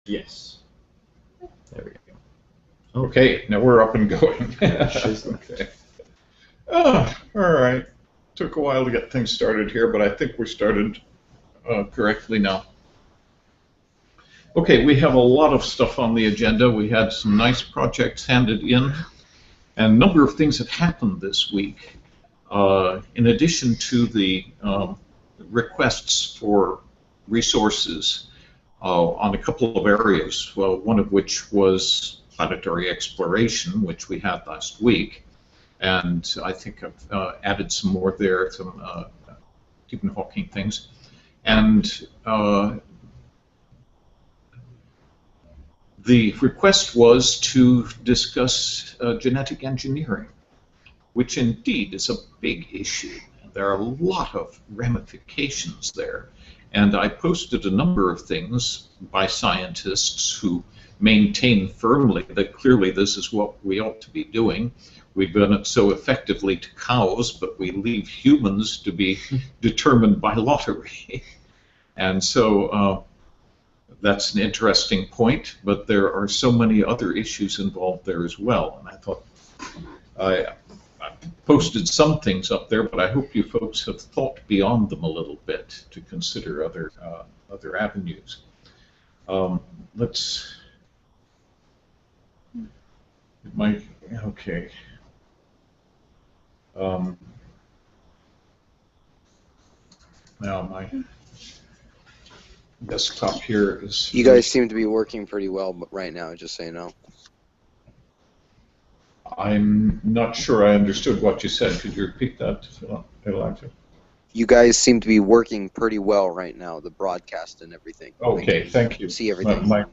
Yes. There we go. Okay, now we're up and going. Okay. All right. Took a while to get things started here, but I think we're started correctly now. Okay, we have a lot of stuff on the agenda. We had some nice projects handed in, and a number of things that happened this week. In addition to the requests for resources on a couple of areas, well, one of which was planetary exploration, which we had last week, and I think I've added some more there, some Stephen Hawking things, and the request was to discuss genetic engineering, which indeed is a big issue. There are a lot of ramifications there. And I posted a number of things by scientists who maintain firmly that clearly this is what we ought to be doing. We've done it so effectively to cows, but we leave humans to be determined by lottery. And so that's an interesting point, but there are so many other issues involved there as well. And I thought I posted some things up there, but I hope you folks have thought beyond them a little bit to consider other avenues. Let's. Okay. Now my desktop here is. You guys seem to be working pretty well right now, just so you know. I'm not sure I understood what you said. Could you repeat that, Elijah? You guys seem to be working pretty well right now, the broadcast and everything. Okay, thank you. See everything. My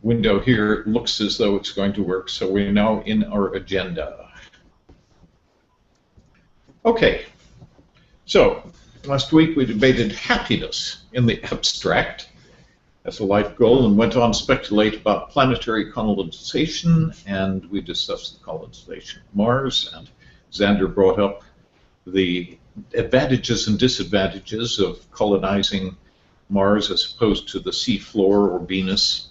window here looks as though it's going to work, so we're now in our agenda. Okay, so last week we debated happiness in the abstract as a life goal and went on to speculate about planetary colonization, and we discussed the colonization of Mars, and Xander brought up the advantages and disadvantages of colonizing Mars as opposed to the seafloor or Venus,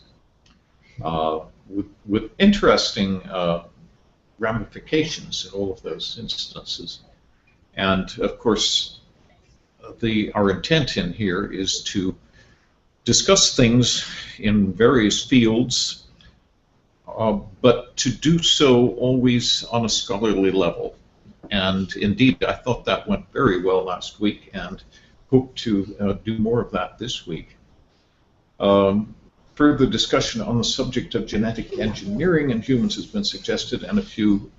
with interesting ramifications in all of those instances. And of course, our intent in here is to discuss things in various fields, but to do so always on a scholarly level. And indeed, I thought that went very well last week and hope to do more of that this week. Further discussion on the subject of genetic engineering in humans has been suggested, and a few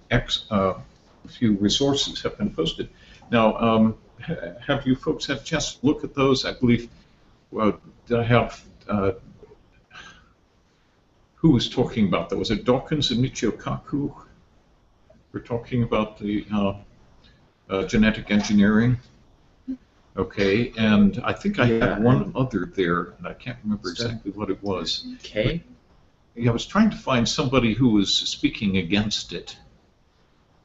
resources have been posted. Now, have you folks had a chance to look at those? I believe, did I have, who was talking about that? Was it Dawkins and Michio Kaku? We're talking about the genetic engineering. Okay, and I think I had one other there, and I can't remember exactly what it was. Okay. Yeah, I was trying to find somebody who was speaking against it.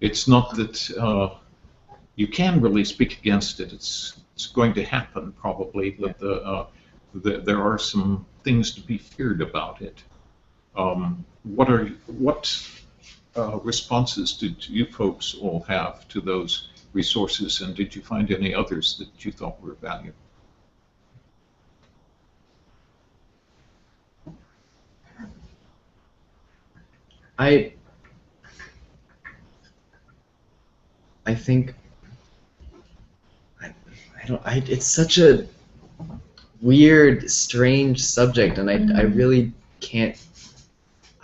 It's not that you can really speak against it. It's going to happen probably, but there are some things to be feared about it. What responses did you folks all have to those resources, and did you find any others that you thought were valuable? I think it's such a weird, strange subject, and I really can't.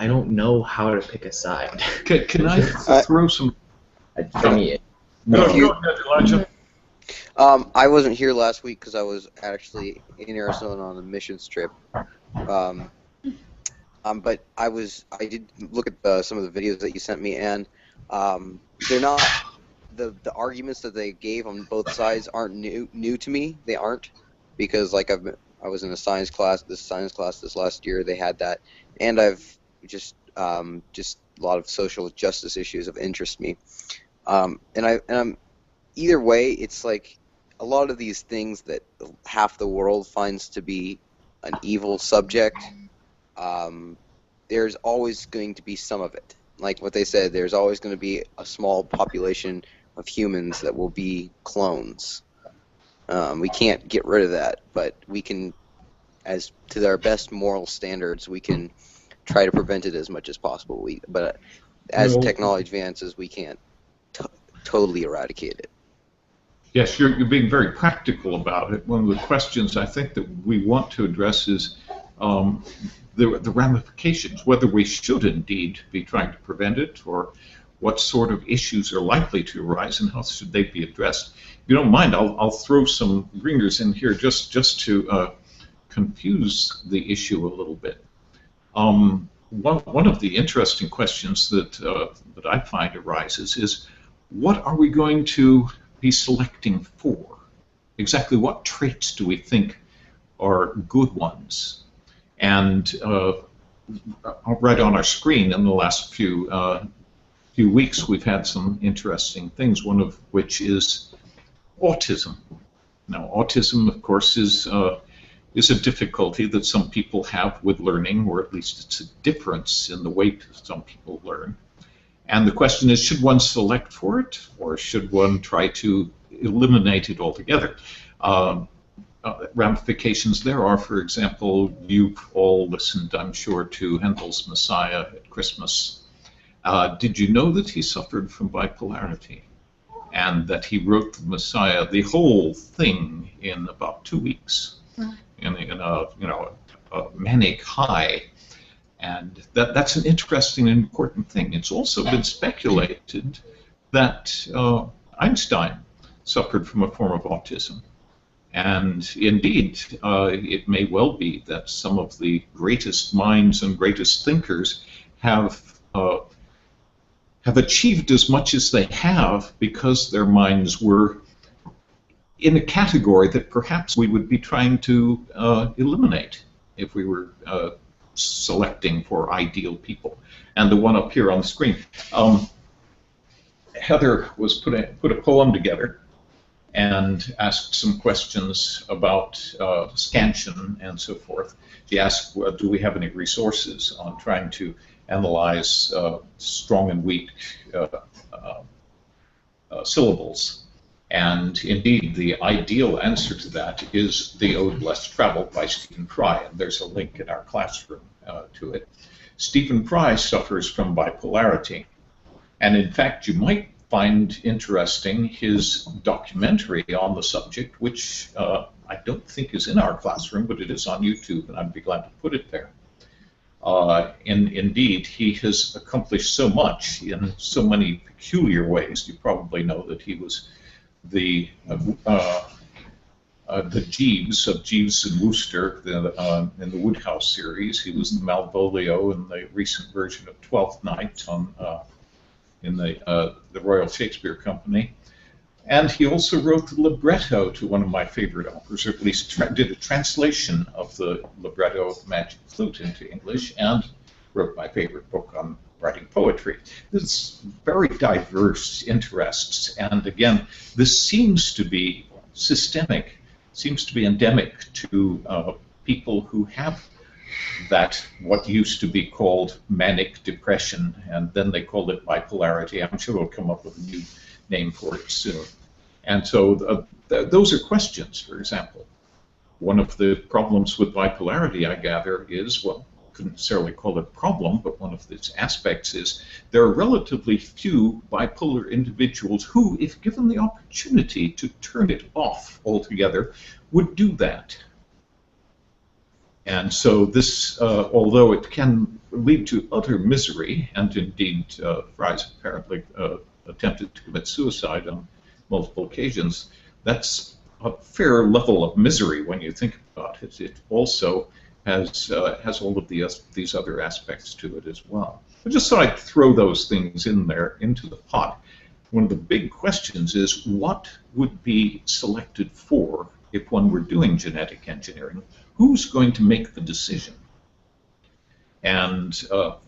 I don't know how to pick a side. Can I throw some? No, go ahead, Elijah. I wasn't here last week because I was actually in Arizona on a missions trip. But I did look at some of the videos that you sent me, and they're not the arguments that they gave on both sides aren't new to me. They aren't, because like I was in a science class this last year. They had that, and I've just a lot of social justice issues of interest me. And I'm either way, it's like a lot of these things that half the world finds to be an evil subject, there's always going to be some of it. Like what they said, there's always going to be a small population of humans that will be clones. We can't get rid of that, but we can, as to our best moral standards, we can try to prevent it as much as possible. But as technology advances, we can't totally eradicate it. Yes, you're being very practical about it. One of the questions I think that we want to address is the ramifications, whether we should indeed be trying to prevent it, or what sort of issues are likely to arise and how should they be addressed. If you don't mind, I'll throw some ringers in here just to confuse the issue a little bit. One of the interesting questions that I find arises is, what are we going to be selecting for? Exactly what traits do we think are good ones? And right on our screen in the last few weeks, we've had some interesting things, one of which is autism. Now, autism, of course, is a difficulty that some people have with learning, or at least it's a difference in the way some people learn. And the question is, should one select for it, or should one try to eliminate it altogether? Ramifications there are, for example, you've all listened, I'm sure, to Handel's Messiah at Christmas. Did you know that he suffered from bipolarity, and that he wrote the Messiah, the whole thing, in about 2 weeks, in a manic high? And that's an interesting and important thing. It's also been speculated that Einstein suffered from a form of autism. And indeed, it may well be that some of the greatest minds and greatest thinkers have achieved as much as they have because their minds were in a category that perhaps we would be trying to eliminate if we were selecting for ideal people. And the one up here on the screen, Heather was put a poem together and asked some questions about scansion and so forth. She asked, do we have any resources on trying to analyze strong and weak syllables? And indeed, the ideal answer to that is The Ode Less Traveled by Stephen Fry, and there's a link in our classroom to it. Stephen Fry suffers from bipolarity, and in fact, you might find interesting his documentary on the subject, which I don't think is in our classroom, but it is on YouTube, and I'd be glad to put it there. Indeed, he has accomplished so much in so many peculiar ways. You probably know that he was the Jeeves of Jeeves and Wooster in the Woodhouse series. He was the Malvolio in the recent version of Twelfth Night in the Royal Shakespeare Company. And he also wrote the libretto to one of my favorite operas, or at least did a translation of the libretto of the Magic Flute into English, and wrote my favorite book on writing poetry. There's very diverse interests, and again, this seems to be systemic, seems to be endemic to people who have that, what used to be called manic depression, and then they called it bipolarity. I'm sure we'll come up with a new name for it soon. And so those are questions, for example. One of the problems with bipolarity, I gather, is, well, couldn't necessarily call it a problem, but one of its aspects is there are relatively few bipolar individuals who, if given the opportunity to turn it off altogether, would do that. And so this, although it can lead to utter misery, and indeed Fry's apparently attempted to commit suicide on multiple occasions, that's a fair level of misery when you think about it. It also has all of these other aspects to it as well. I just thought I'd throw those things in there into the pot. One of the big questions is, what would be selected for if one were doing genetic engineering? Who's going to make the decision? And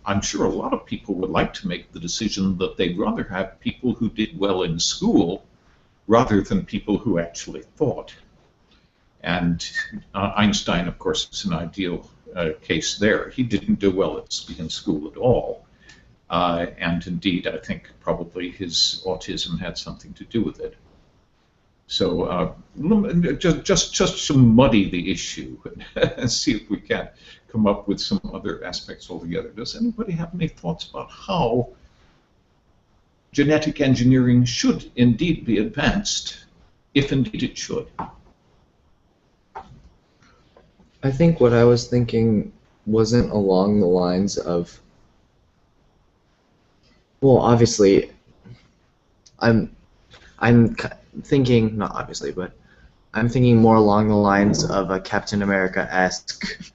I'm sure a lot of people would like to make the decision that they'd rather have people who did well in school rather than people who actually thought. And Einstein, of course, is an ideal case there. He didn't do well in school at all. And indeed, I think probably his autism had something to do with it. So just to muddy the issue and see if we can come up with some other aspects altogether. Does anybody have any thoughts about how genetic engineering should indeed be advanced, if indeed it should? I think what I was thinking wasn't along the lines of, well, obviously, I'm thinking, not obviously, but I'm thinking more along the lines of a Captain America-esque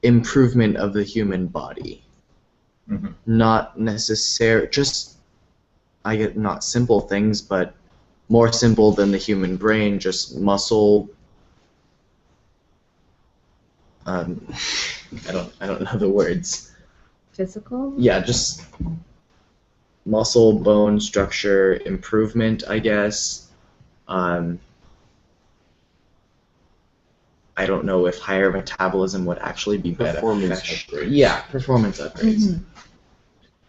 improvement of the human body. Mm-hmm. Not necessarily, just, I get not simple things, but more simple than the human brain, just muscle. I don't know the words. Physical? Yeah, just muscle, bone structure improvement, I guess. I don't know if higher metabolism would actually be better. Performance upgrades. Yeah, performance upgrades.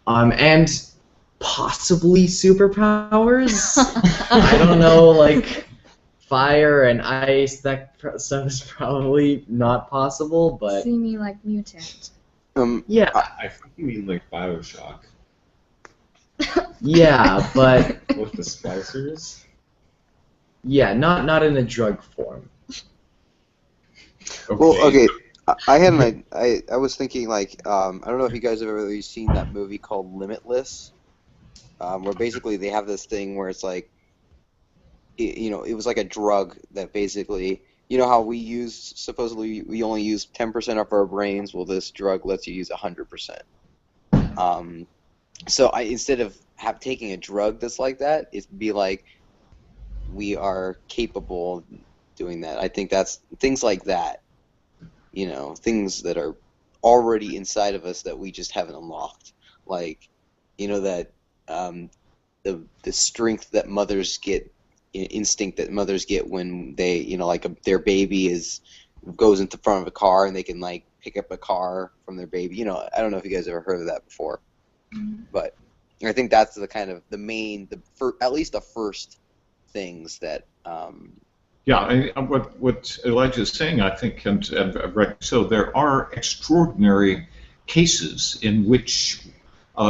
Mm-hmm. And possibly superpowers. I don't know, like fire and ice. That stuff is probably not possible, but See me like mutant. yeah, I think you mean like Bioshock yeah, but with the splicers. yeah, not in a drug form. Well, okay. I had I was thinking like I don't know if you guys have ever really seen that movie called Limitless, where basically they have this thing where it's like, it was like a drug that basically, you know how we supposedly we only use 10% of our brains. Well, this drug lets you use 100%. So instead of taking a drug that's like that, it'd be like we are capable of doing that. I think that's things like that. Things that are already inside of us that we just haven't unlocked. Like, that the strength that mothers get, instinct that mothers get when they, like their baby goes into front of a car and they can like pick up a car from their baby. I don't know if you guys ever heard of that before, but I think that's the kind of at least the first things that. Yeah, what Elijah is saying, I think, and right. So there are extraordinary cases in which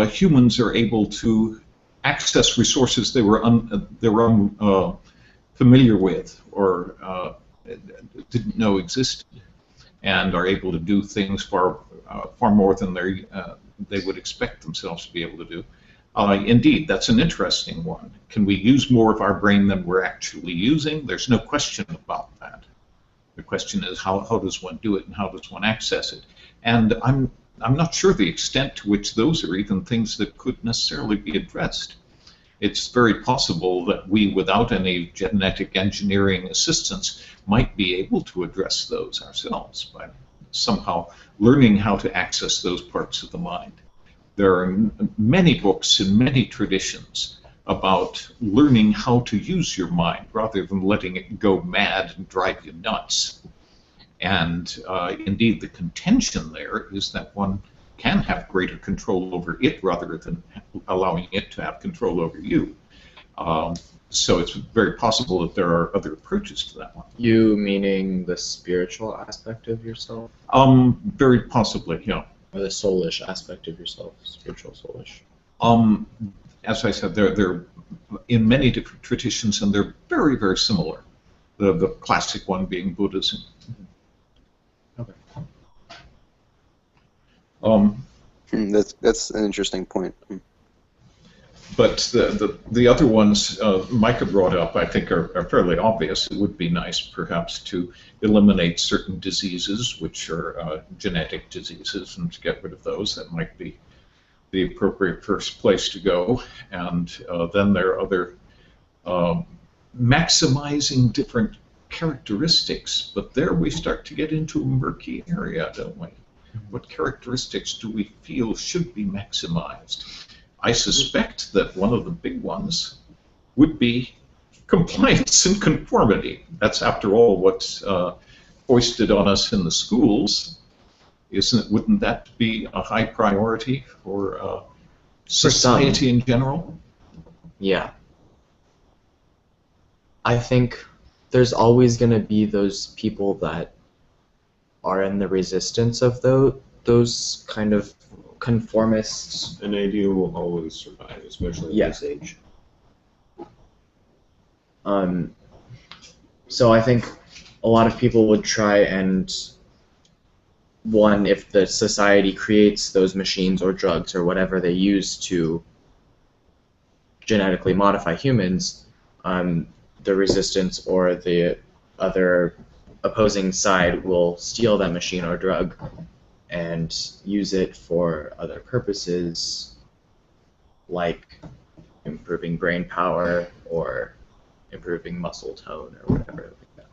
humans are able to access resources they were unfamiliar with or didn't know existed, and are able to do things far more than they would expect themselves to be able to do. Indeed, that's an interesting one. Can we use more of our brain than we're actually using? There's no question about that. The question is how does one do it and how does one access it? And I'm not sure the extent to which those are even things that could necessarily be addressed. It's very possible that we, without any genetic engineering assistance, might be able to address those ourselves by somehow learning how to access those parts of the mind. There are many books in many traditions about learning how to use your mind rather than letting it go mad and drive you nuts. And indeed, the contention there is that one can have greater control over it rather than allowing it to have control over you. So it's very possible that there are other approaches to that one. You meaning the spiritual aspect of yourself? Very possibly, yeah. Or the soulish aspect of yourself, spiritual soulish. As I said, they're in many different traditions, and they're very, very similar. The classic one being Buddhism. Okay. That's an interesting point. But the other ones Micah brought up, I think, are fairly obvious. It would be nice, perhaps, to eliminate certain diseases, which are genetic diseases, and to get rid of those. That might be the appropriate first place to go. And then there are other maximizing different characteristics. But there we start to get into a murky area, don't we? What characteristics do we feel should be maximized? I suspect that one of the big ones would be compliance and conformity. That's, after all, what's foisted on us in the schools. Wouldn't that be a high priority for society in general? Yeah. I think there's always going to be those people that are in the resistance of those kind of conformists. An idea will always survive, especially at this age. So I think a lot of people would try and, one, if the society creates those machines or drugs or whatever they use to genetically modify humans, the resistance or the other opposing side will steal that machine or drug and use it for other purposes, like improving brain power or improving muscle tone or whatever like that.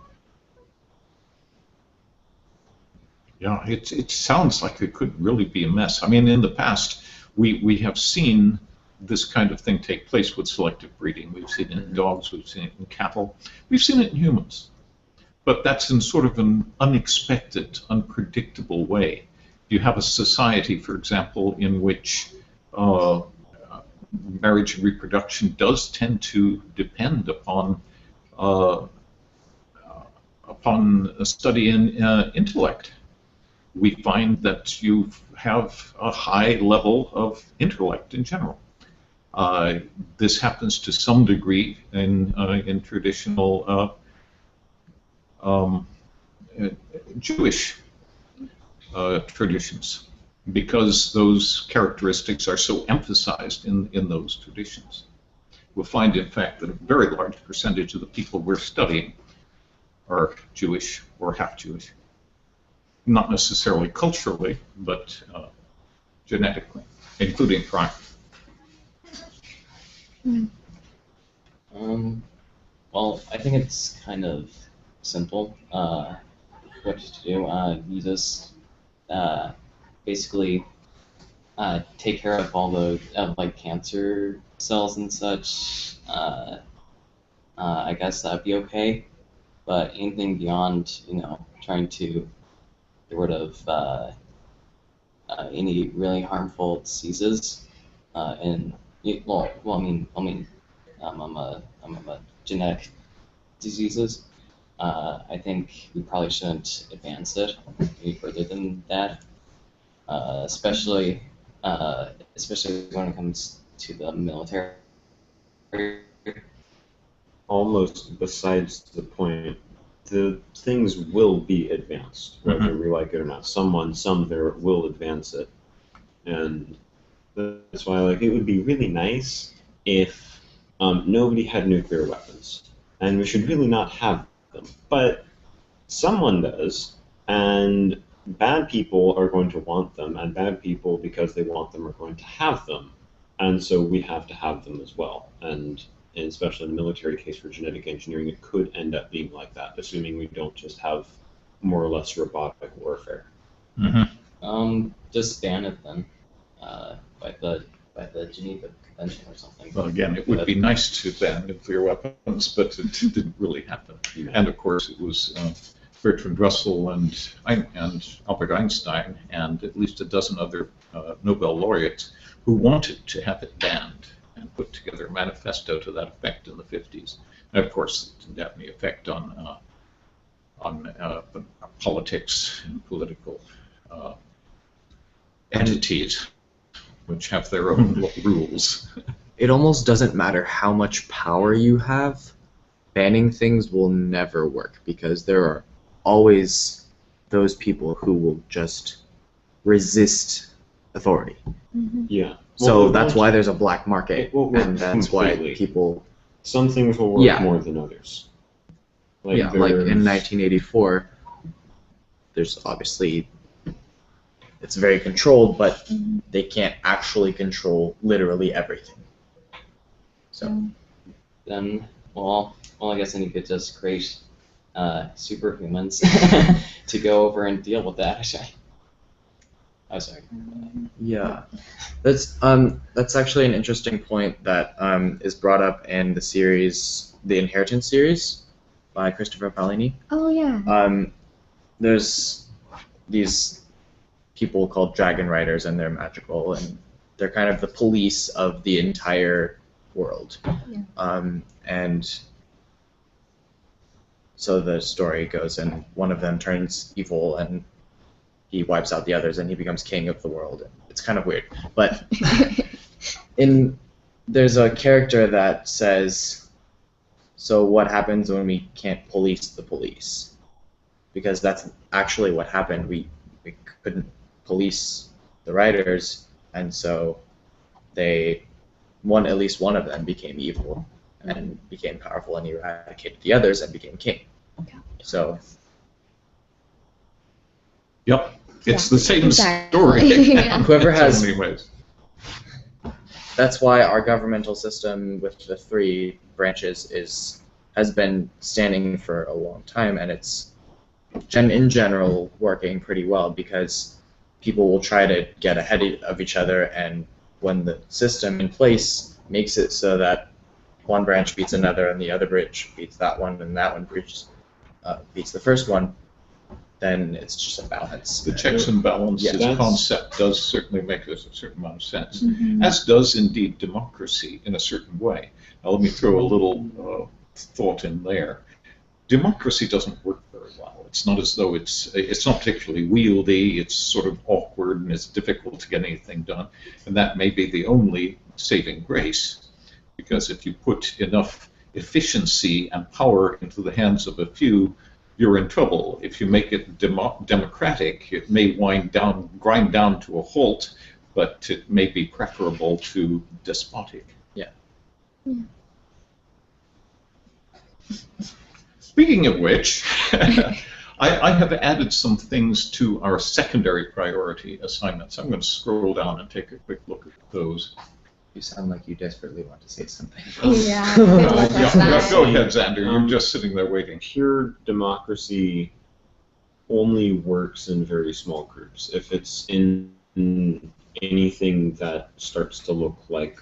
Yeah, it sounds like it could really be a mess. I mean, in the past, we have seen this kind of thing take place with selective breeding. We've seen it in dogs, we've seen it in cattle, we've seen it in humans. But that's in sort of an unexpected, unpredictable way. You have a society, for example, in which marriage and reproduction does tend to depend upon a study in intellect. We find that you have a high level of intellect in general. This happens to some degree in traditional Jewish traditions, because those characteristics are so emphasized in those traditions. We'll find, in fact, that a very large percentage of the people we're studying are Jewish or half-Jewish. Not necessarily culturally, but genetically, including prime. Well, I think it's kind of simple what to do. You just basically take care of all the like cancer cells and such. I guess that'd be okay. But anything beyond, trying to get rid of any really harmful diseases, I'm a genetic diseases. I think we probably shouldn't advance it any further than that, especially when it comes to the military. Almost besides the point, the things will be advanced, whether we like it or not. Some there will advance it, and that's why it would be really nice if nobody had nuclear weapons, and we should really not have them. But someone does, and bad people are going to want them, and bad people, because they want them, are going to have them, and so we have to have them as well. And especially in the military case for genetic engineering, it could end up being like that, assuming we don't just have more or less robotic warfare. Just ban it then, by the Geneva Convention or something. Well, again, it would be nice to ban nuclear weapons, but it didn't really happen. Yeah. And of course, it was Bertrand Russell and Albert Einstein and at least a dozen other Nobel laureates who wanted to have it banned and put together a manifesto to that effect in the 50s. And of course, it didn't have any effect on politics and political entities, which have their own rules. It almost doesn't matter how much power you have, banning things will never work, because there are always those people who will just resist authority. Yeah. So that's why there's a black market, it won't work and that's completely. why people... Some things will work Yeah. more than others. like in 1984, there's obviously... It's very controlled, but they can't actually control literally everything. So... Then, well, I guess then you could just create superhumans to go over and deal with that. Oh, sorry. Yeah, that's actually an interesting point that is brought up in the series, the Inheritance series, by Christopher Paolini. Oh yeah. There's these people called dragon riders, and they're magical, and they're kind of the police of the entire world. Yeah. And so the story goes, and one of them turns evil, and he wipes out the others, and he becomes king of the world. It's kind of weird, but there's a character that says, "So what happens when we can't police the police?" Because that's actually what happened. We couldn't police the writers, and so at least one of them became evil and became powerful, and eradicated the others and became king. Okay. So. Yep, it's the same Exactly. story. Yeah. Whoever in has so many ways. That's why our governmental system with the 3 branches has been standing for a long time, and it's in general working pretty well, because people will try to get ahead of each other, and when the system in place makes it so that one branch beats another and the other branch beats that one and that one beats the first one, then it's just a balance. The checks and balances Yeah. concept does certainly make a certain amount of sense, Mhm. as does indeed democracy in a certain way. Now let me throw a little thought in there. Democracy doesn't work very well. It's not as though it's not particularly wieldy. It's sort of awkward, and it's difficult to get anything done. And that may be the only saving grace, because if you put enough efficiency and power into the hands of a few, you're in trouble. If you make it democratic, it may grind down to a halt, but it may be preferable to despotic. Yeah. Yeah. Speaking of which, I have added some things to our secondary priority assignments. I'm going to scroll down and take a quick look at those. You sound like you desperately want to say something. Yeah, good luck with that. Go ahead, Xander. You're just sitting there waiting. Pure democracy only works in very small groups. If it's in anything that starts to look like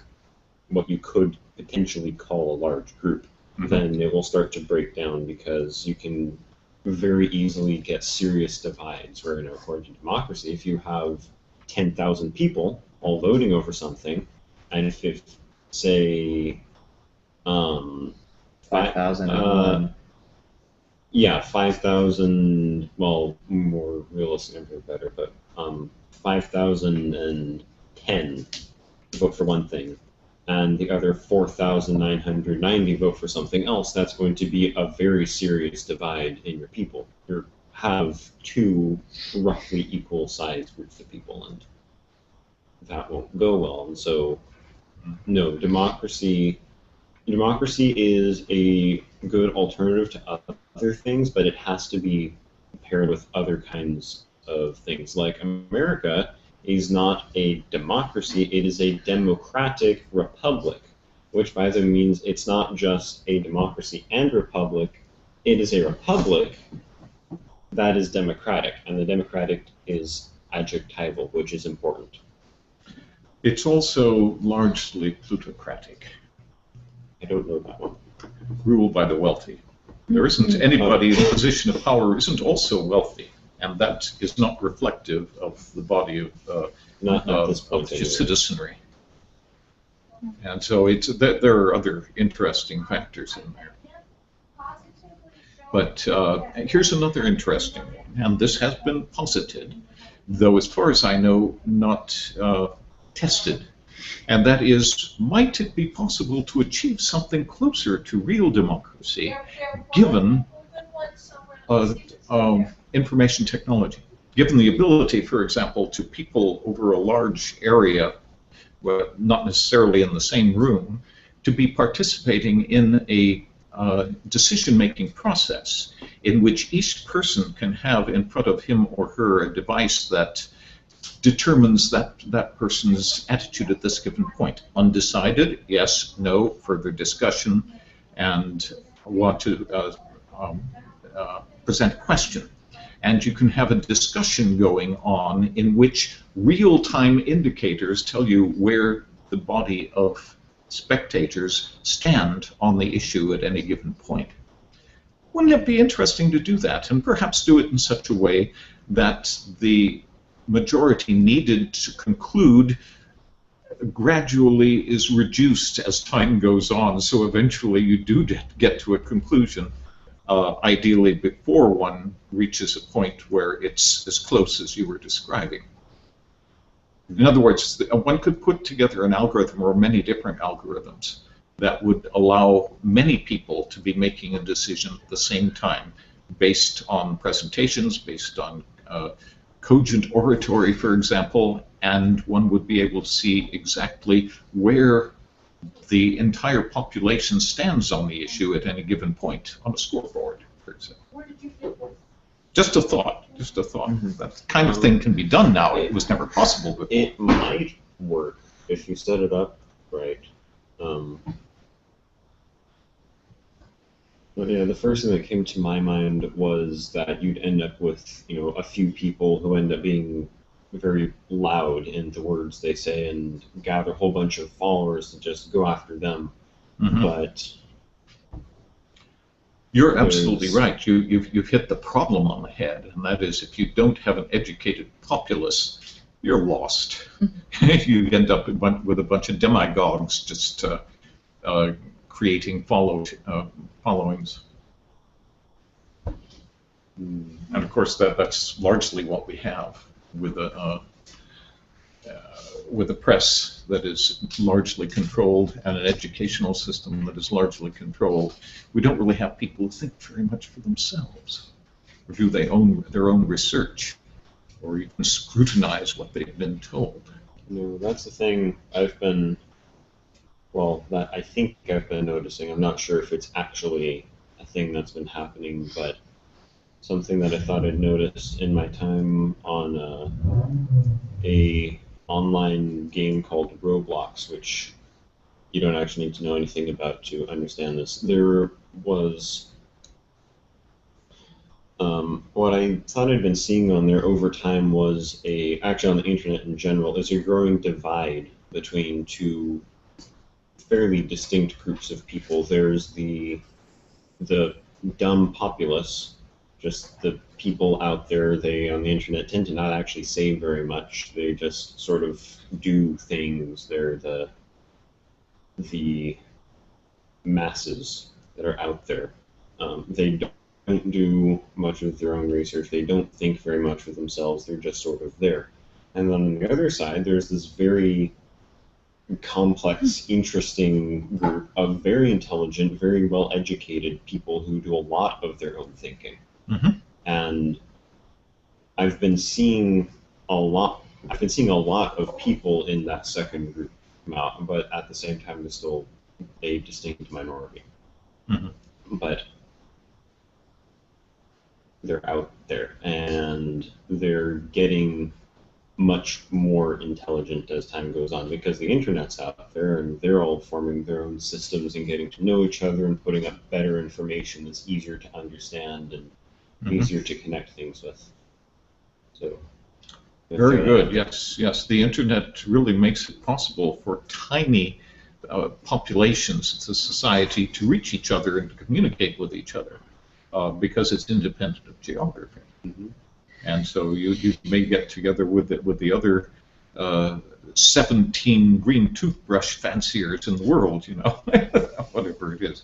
what you could potentially call a large group, then it will start to break down, because you can very easily get serious divides. Where in a according to democracy, if you have 10,000 people all voting over something, and if say 5,000. yeah, 5,000, well, more realistic number better, but 5,010 vote for one thing, and the other 4,990 vote for something else, that's going to be a very serious divide in your people. You have 2 roughly equal sized groups of people, and that won't go well. And so, no, democracy is a good alternative to other things, but it has to be paired with other kinds of things. Like America is not a democracy, it is a democratic republic, which by the way means it's not just a democracy and republic, it is a republic that is democratic, and the democratic is adjectival, which is important. It's also largely plutocratic, I don't know that one. ruled by the wealthy. There isn't anybody in a position of power who isn't also wealthy, and that is not reflective of the body Not at this point, of anyway. citizenry. And so there are other interesting factors in there. But here's another interesting one, and this has been posited, though as far as I know, not tested. And that is, might it be possible to achieve something closer to real democracy given information technology? Given the ability, for example, to people over a large area, well, not necessarily in the same room, to be participating in a decision-making process in which each person can have in front of him or her a device that determines that person's attitude at this given point. Undecided, yes, no, further discussion, and want to present a question. And you can have a discussion going on in which real-time indicators tell you where the body of spectators stand on the issue at any given point. Wouldn't it be interesting to do that, and perhaps do it in such a way that the majority needed to conclude gradually is reduced as time goes on, so eventually you do get to a conclusion, ideally before one reaches a point where it's as close as you were describing. In other words, one could put together an algorithm or many different algorithms that would allow many people to be making a decision at the same time, based on presentations, based on cogent oratory, for example, and one would be able to see exactly where the entire population stands on the issue at any given point on a scoreboard, for example. Where did you get this? Just a thought, just a thought. That kind of thing can be done now. It was never possible before. It might work if you set it up right. But yeah, the first thing that came to my mind was that you'd end up with, you know, a few people who end up being very loud in the words they say and gather a whole bunch of followers to just go after them. But you're absolutely right. You've hit the problem on the head, and that is if you don't have an educated populace, you're lost. You end up with a bunch of demagogues just creating followings. And of course, that's largely what we have with a press that is largely controlled and an educational system that is largely controlled. We don't really have people who think very much for themselves, or do their own research, or even scrutinize what they've been told. no, that's the thing that I think I've been noticing. I'm not sure if it's actually a thing that's been happening, but something that I thought I'd noticed in my time on a online game called Roblox, which you don't actually need to know anything about to understand this. There was what I thought I'd been seeing on there over time was actually on the internet in general, is a growing divide between two fairly distinct groups of people. There's the dumb populace, just the people out there. They on the internet tend to not actually say very much. They just sort of do things. They're the masses that are out there. They don't do much of their own research. They don't think very much for themselves. They're just sort of there. And then on the other side, there's this very complex, interesting group of very intelligent, very well-educated people who do a lot of their own thinking. And I've been seeing a lot of people in that second group come out, but at the same time, there's still a distinct minority. But they're out there, and they're getting much more intelligent as time goes on because the internet's out there, and they're all forming their own systems and getting to know each other and putting up better information that's easier to understand and easier to connect things with. So. Very good. Yes, yes. The internet really makes it possible for tiny populations, it's a society, to reach each other and to communicate with each other because it's independent of geography. And so you may get together with the other 17 green toothbrush fanciers in the world, you know, whatever it is.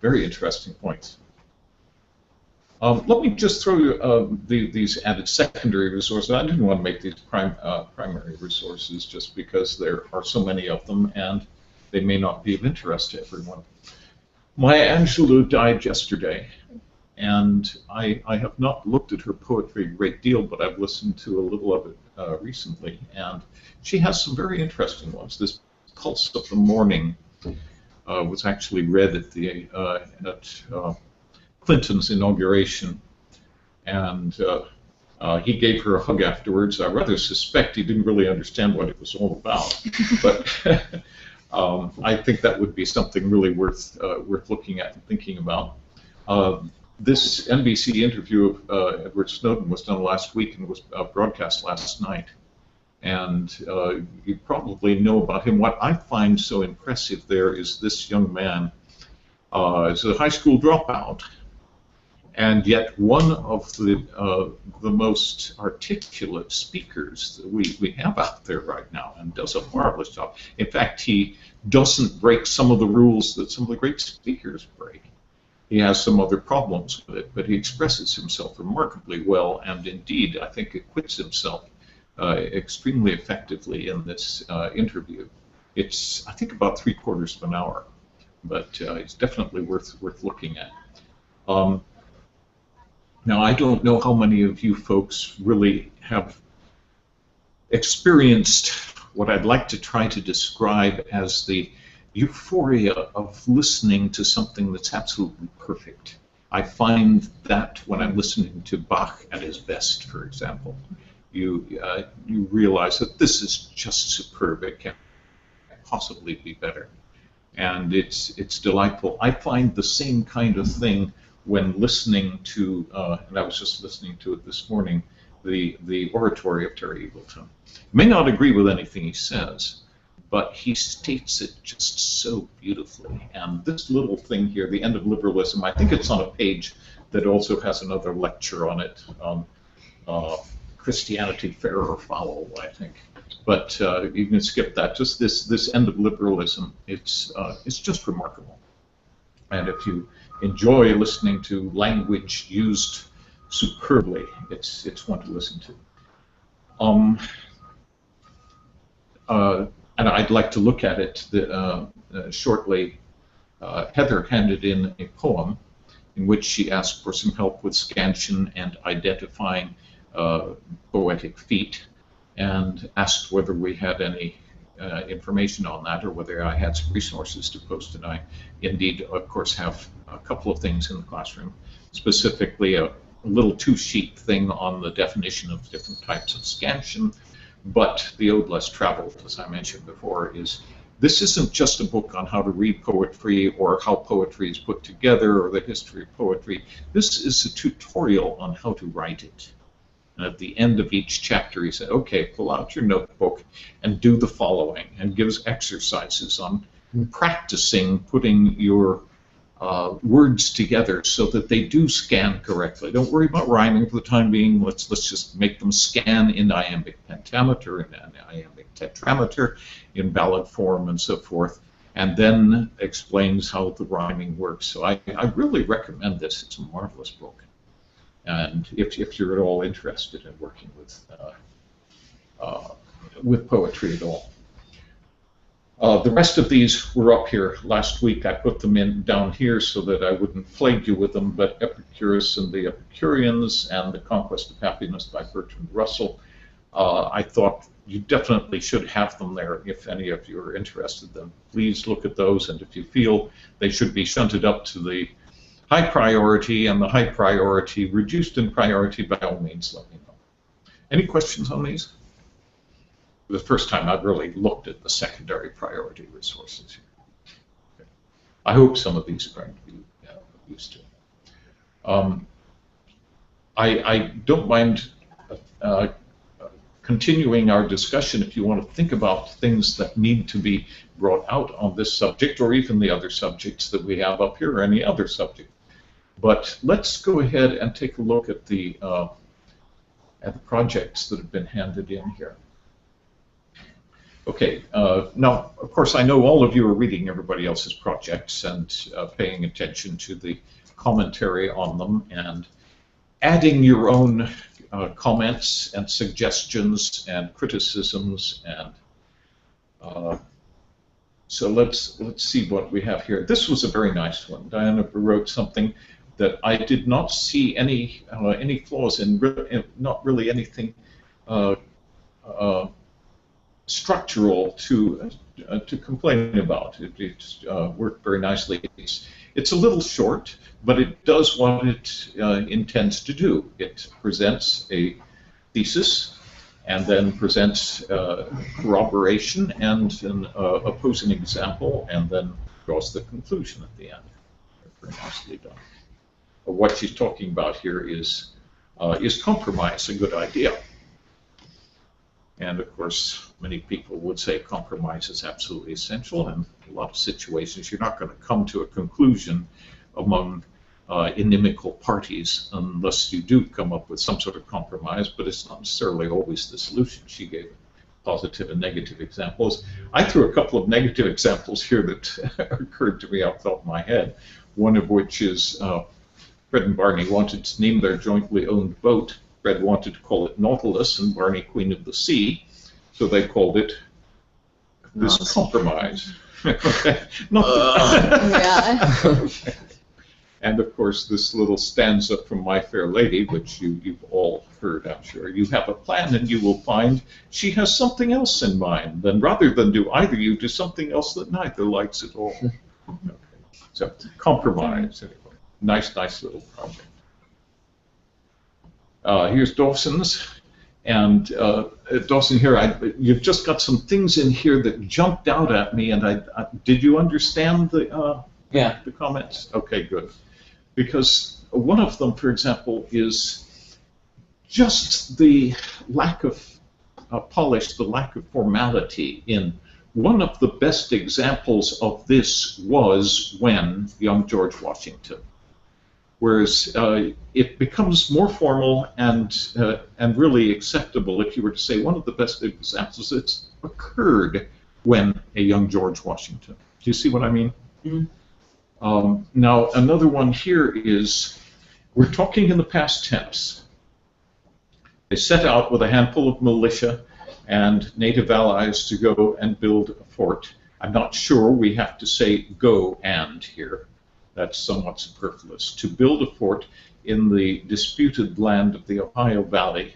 Very interesting points. Let me just throw you these added secondary resources. I didn't want to make these primary resources just because there are so many of them and they may not be of interest to everyone. Maya Angelou died yesterday, and I have not looked at her poetry a great deal, but I've listened to a little of it recently, and she has some very interesting ones. This Pulse of the Morning was actually read at Clinton's inauguration, and he gave her a hug afterwards. I rather suspect he didn't really understand what it was all about, but I think that would be something really worth looking at and thinking about. This NBC interview of Edward Snowden was done last week and was broadcast last night. And you probably know about him. What I find so impressive there is this young man is a high school dropout, and yet one of the most articulate speakers that we have out there right now, and does a marvelous job. In fact, he doesn't break some of the rules that some of the great speakers break. He has some other problems with it, but he expresses himself remarkably well, and indeed, I think, acquits himself extremely effectively in this interview. It's, I think, about 3/4 of an hour, but it's definitely worth looking at. Now, I don't know how many of you folks really have experienced what I'd like to try to describe as the euphoria of listening to something that's absolutely perfect. I find that when I'm listening to Bach at his best, for example, you realize that this is just superb. It can't possibly be better, and it's delightful. I find the same kind of thing when listening to, and I was just listening to it this morning, the Oratory of Terry Eagleton. May not agree with anything he says, but he states it just so beautifully. And this little thing here, The End of Liberalism, I think it's on a page that also has another lecture on it, Christianity, Fair or Foul, I think. But you can skip that. Just this End of Liberalism, it's just remarkable. And if you enjoy listening to language used superbly, it's one to listen to. And I'd like to look at it shortly. Heather handed in a poem in which she asked for some help with scansion and identifying poetic feet, and asked whether we had any information on that, or whether I had some resources to post. And I indeed, of course, have a couple of things in the classroom, specifically a little 2-sheet thing on the definition of different types of scansion. But the ode less traveled, as I mentioned before, this isn't just a book on how to read poetry or how poetry is put together or the history of poetry. This is a tutorial on how to write it. And at the end of each chapter, he said, okay, pull out your notebook and do the following, and gives exercises on practicing putting your words together so that they do scan correctly. Don't worry about rhyming for the time being. Let's just make them scan in iambic pentameter, in iambic tetrameter, in ballad form, and so forth, and then explains how the rhyming works. So I really recommend this. It's a marvelous book. And if you're at all interested in working with poetry at all. The rest of these were up here last week. I put them down here so that I wouldn't plague you with them, but Epicurus and the Epicureans and The Conquest of Happiness by Bertrand Russell. I thought you definitely should have them there if any of you are interested. Then please look at those, and if you feel they should be shunted up to the high priority and the high priority reduced in priority, by all means let me know. Any questions on these? The first time I've really looked at the secondary priority resources here. Okay. I hope some of these are going to be used to. I don't mind continuing our discussion if you want to think about things that need to be brought out on this subject, or even the other subjects that we have up here, or any other subject. But let's go ahead and take a look at the projects that have been handed in here. Okay, now, of course, I know all of you are reading everybody else's projects and paying attention to the commentary on them and adding your own comments and suggestions and criticisms. And so let's see what we have here. This was a very nice one. Diana wrote something that I did not see any flaws in, not really anything structural to complain about. It worked very nicely. It's a little short, but it does what it intends to do. It presents a thesis, and then presents corroboration and an opposing example, and then draws the conclusion at the end. Very nicely done. what she's talking about here is compromise a good idea? And of course, many people would say compromise is absolutely essential. In a lot of situations, you're not going to come to a conclusion among inimical parties unless you do come up with some sort of compromise, but it's not necessarily always the solution. She gave positive and negative examples. I threw a couple of negative examples here that occurred to me off the top of my head, one of which is Fred and Barney wanted to name their jointly owned boat. Fred wanted to call it Nautilus and Barney Queen of the Sea, so they called it this compromise. Okay. Yeah. And of course, this little stanza from My Fair Lady, which you've all heard, I'm sure. You have a plan and you will find she has something else in mind. Then rather than do either, you do something else that neither likes at all. Okay. So compromise, anyway. Nice little project. Here's Dawson's. And Dawson, here, you've just got some things in here that jumped out at me, and did you understand the comments? Okay, good. Because one of them, for example, is just the lack of polish, the lack of formality in. One of the best examples of this was when young George Washington. Whereas it becomes more formal and really acceptable if you were to say one of the best examples that's occurred when a young George Washington. Do you see what I mean? Mm-hmm. Now another one here is we're talking in the past tense. They set out with a handful of militia and native allies to go and build a fort. I'm not sure we have to say go and here. That's somewhat superfluous. To build a fort in the disputed land of the Ohio Valley,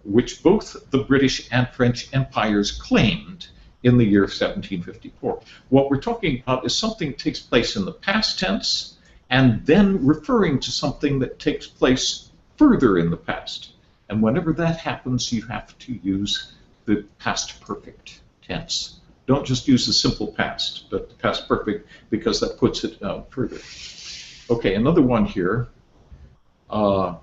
which both the British and French empires claimed in the year 1754. What we're talking about is something that takes place in the past tense and then referring to something that takes place further in the past. And whenever that happens, you have to use the past perfect tense. Don't just use the simple past, but the past perfect, because that puts it further. Okay, another one here. While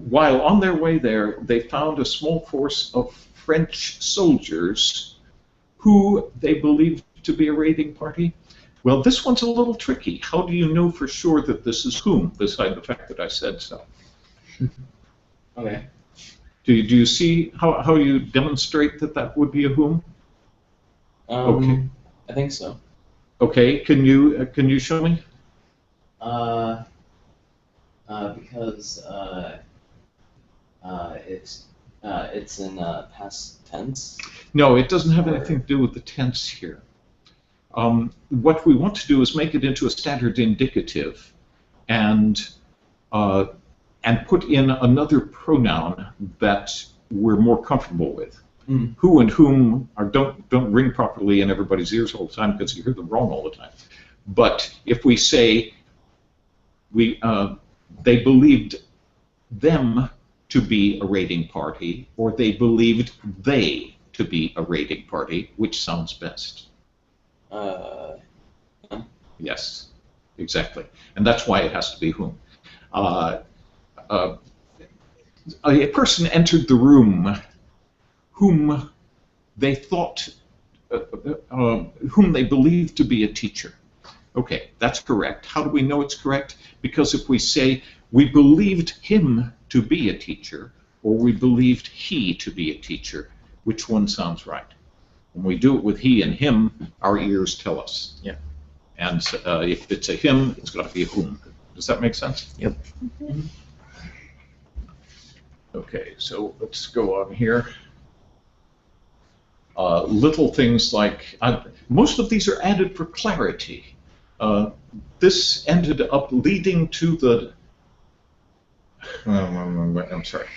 on their way there, they found a small force of French soldiers who they believed to be a raiding party. Well, this one's a little tricky. How do you know for sure that this is whom, beside the fact that I said so? Okay. Do you see how you demonstrate that would be a whom? Okay. I think so. Okay, can you show me? Because it's in past tense. No, it doesn't have anything to do with the tense here. What we want to do is make it into a standard indicative, and put in another pronoun that we're more comfortable with. Mm. Who and whom don't ring properly in everybody's ears all the time because you hear them wrong all the time. But if we say they believed them to be a raiding party, or they believed they to be a raiding party, which sounds best? Yes, exactly. And that's why it has to be whom. A person entered the room whom they thought, whom they believed to be a teacher. Okay, that's correct. How do we know it's correct? Because if we say we believed him to be a teacher, or we believed he to be a teacher, which one sounds right? When we do it with he and him, our ears tell us. Yeah. And if it's a him, it's got to be a whom. Does that make sense? Yep. Mm-hmm. Okay, so let's go on here. Little things like, most of these are added for clarity. This ended up leading to the, I'm sorry,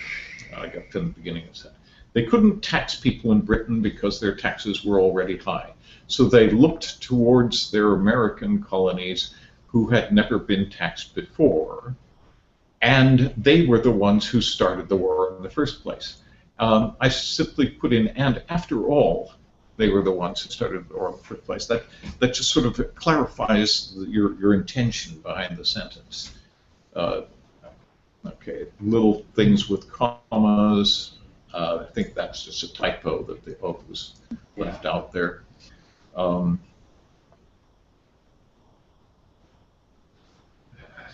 I got to the beginning of that. They couldn't tax people in Britain because their taxes were already high. So they looked towards their American colonies who had never been taxed before, and they were the ones who started the war in the first place. I simply put in, and after all, they were the ones who started the war in the first place. That just sort of clarifies your intention behind the sentence. Okay, little things with commas. I think that's just a typo that the oath was left out there.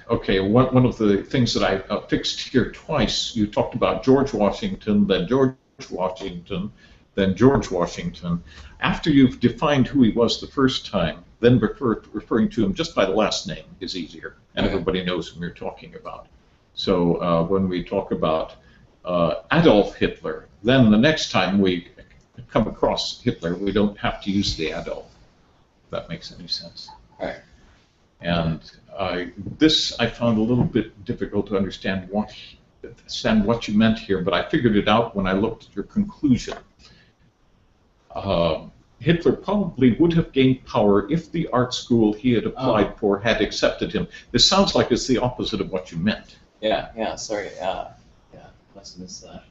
Okay, one of the things that I fixed here twice, you talked about George Washington, then George Washington, then George Washington. After you've defined who he was the first time, then referring to him just by the last name is easier, and everybody knows whom you're talking about. So when we talk about Adolf Hitler, then the next time we come across Hitler, we don't have to use the Adolf, if that makes any sense. Right. And this I found a little bit difficult to understand what you meant here, but I figured it out when I looked at your conclusion. Hitler probably would have gained power if the art school he had applied for had accepted him. This sounds like it's the opposite of what you meant. Yeah, sorry. Yeah, must have missed that.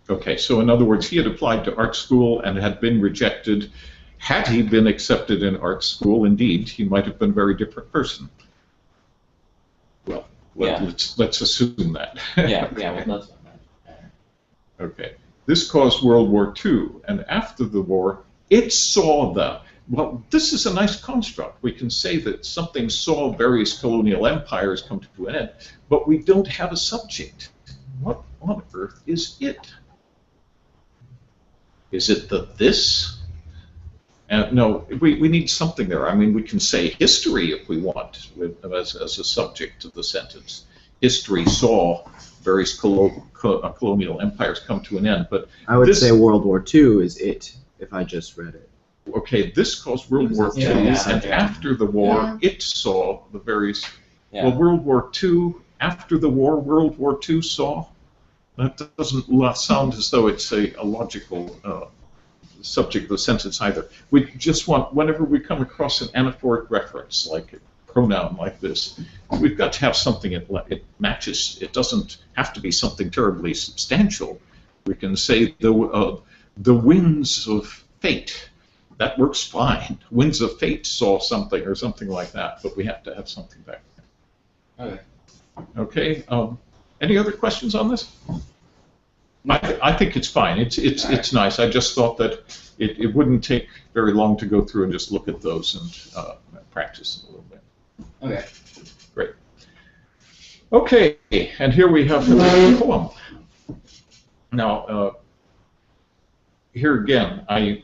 Okay, so in other words, he had applied to art school and had been rejected. Had he been accepted in art school, indeed, he might have been a very different person. Well, let's assume that. Yeah, well, that's what I meant. Okay. This caused World War II, and after the war, it saw the... Well, this is a nice construct. We can say that something saw various colonial empires come to an end, but we don't have a subject. What on earth is it? Is it the this? No, we need something there. I mean, we can say history if we want as a subject to the sentence. History saw various colonial empires come to an end, but I would say World War II is it, if I just read it. Okay, this caused World War II, and after the war, it saw the various... Yeah. Well, World War II, after the war, World War II saw? That doesn't sound as though it's a logical subject of the sentence either. We just want, whenever we come across an anaphoric reference, like a pronoun like this, we've got to have something it matches. It doesn't have to be something terribly substantial. We can say the winds of fate. That works fine. Winds of fate saw something or something like that, but we have to have something back there. Okay. Okay. Any other questions on this? I think it's fine. It's nice. I just thought that it wouldn't take very long to go through and just look at those and practice a little bit. Okay. Great. Okay, and here we have the poem. Now, here again, I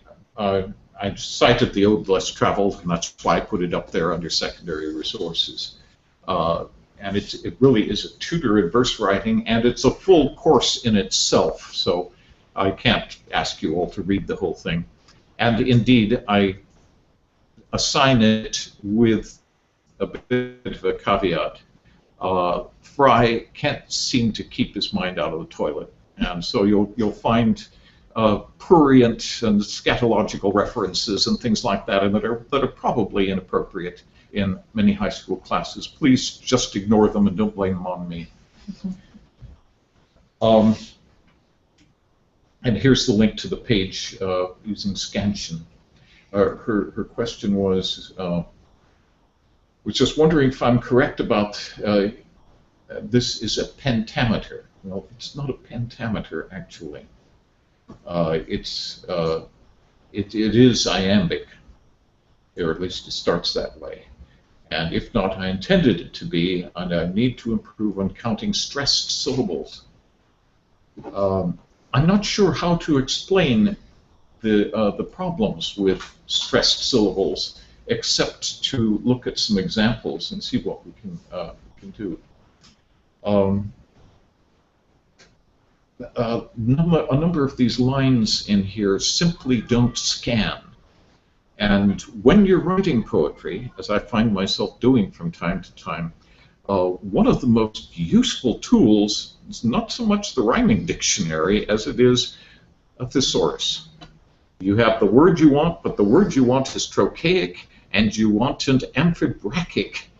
cited the Ode Less Traveled, and that's why I put it up there under secondary resources. And it really is a tutor in verse writing, and it's a full course in itself, so I can't ask you all to read the whole thing. And indeed, I assign it with a bit of a caveat. Fry can't seem to keep his mind out of the toilet, and so you'll find prurient and scatological references and things like that, and that are probably inappropriate in many high school classes. Please just ignore them and don't blame them on me. And here's the link to the page using Scansion. Her question was just wondering if I'm correct about this is a pentameter. Well, it's not a pentameter actually. It is iambic, or at least it starts that way. And if not, I intended it to be, and I need to improve on counting stressed syllables. I'm not sure how to explain the problems with stressed syllables, except to look at some examples and see what we can do. A number of these lines in here simply don't scan. And when you're writing poetry, as I find myself doing from time to time, one of the most useful tools is not so much the rhyming dictionary as it is a thesaurus. You have the word you want, but the word you want is trochaic, and you want an amphibrachic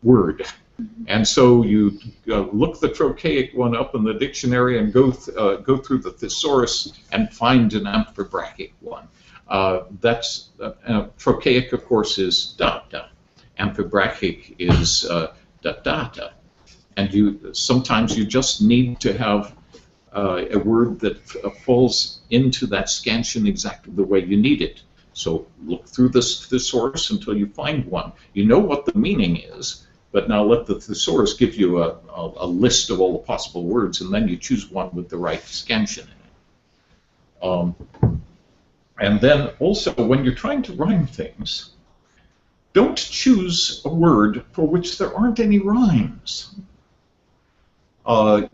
word. And so you look the trochaic one up in the dictionary and go through the thesaurus and find an amphibrachic one. That's trochaic, of course, is da da. Amphibrachic is da da da. And sometimes you just need to have a word that falls into that scansion exactly the way you need it. So look through the thesaurus until you find one. You know what the meaning is, but now let the thesaurus give you a list of all the possible words, and then you choose one with the right scansion in it. And then also, when you're trying to rhyme things, don't choose a word for which there aren't any rhymes.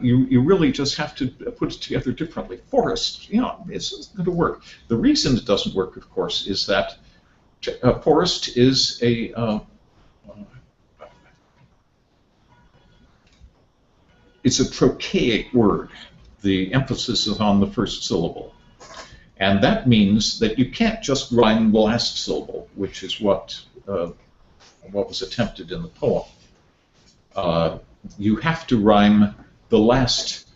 You really just have to put it together differently. Forest, it's going to work. The reason it doesn't work, of course, is that forest is it's a trochaic word. The emphasis is on the first syllable. And that means that you can't just rhyme the last syllable, which is what was attempted in the poem. You have to rhyme the last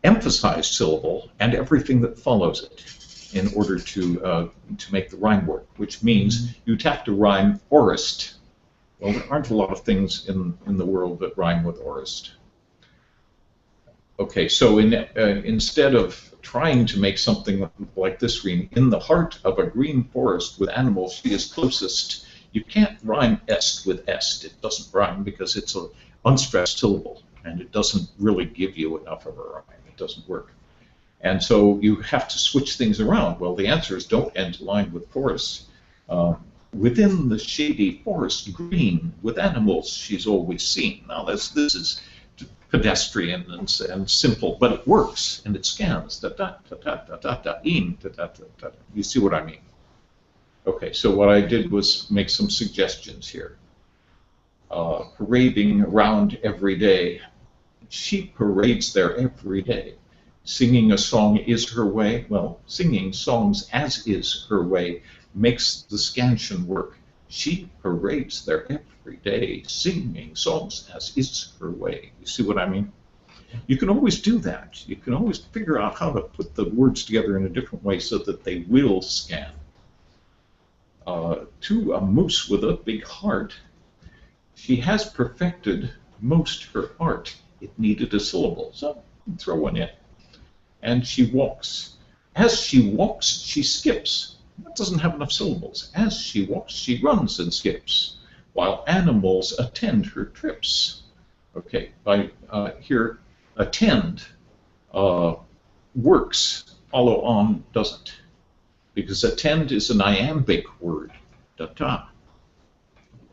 emphasized syllable and everything that follows it in order to make the rhyme work, which means you'd have to rhyme orist. Well, there aren't a lot of things in the world that rhyme with orist. Okay, so instead of trying to make something like this read, in the heart of a green forest with animals she is closest, you can't rhyme est with est. It doesn't rhyme because it's an unstressed syllable, and it doesn't really give you enough of a rhyme. It doesn't work. And so you have to switch things around. Well, the answer is don't end line with forest. Within the shady forest green, with animals she's always seen. Now this is pedestrian and simple, but it works, and it scans. Da, da, da, da, da, da, da, in, da, da, da, da. You see what I mean? Okay, so what I did was make some suggestions here. Parading around every day. She parades there every day. Singing a song is her way. Well, singing songs as is her way makes the scansion work. She parades there every day, singing songs as is her way. You see what I mean? You can always do that. You can always figure out how to put the words together in a different way so that they will scan. To a moose with a big heart, she has perfected most her art. It needed a syllable, so throw one in. And she walks. As she walks, she skips. That doesn't have enough syllables. As she walks, she runs and skips, while animals attend her trips. Okay, by here, attend works, follow on doesn't. Because attend is an iambic word, da-da,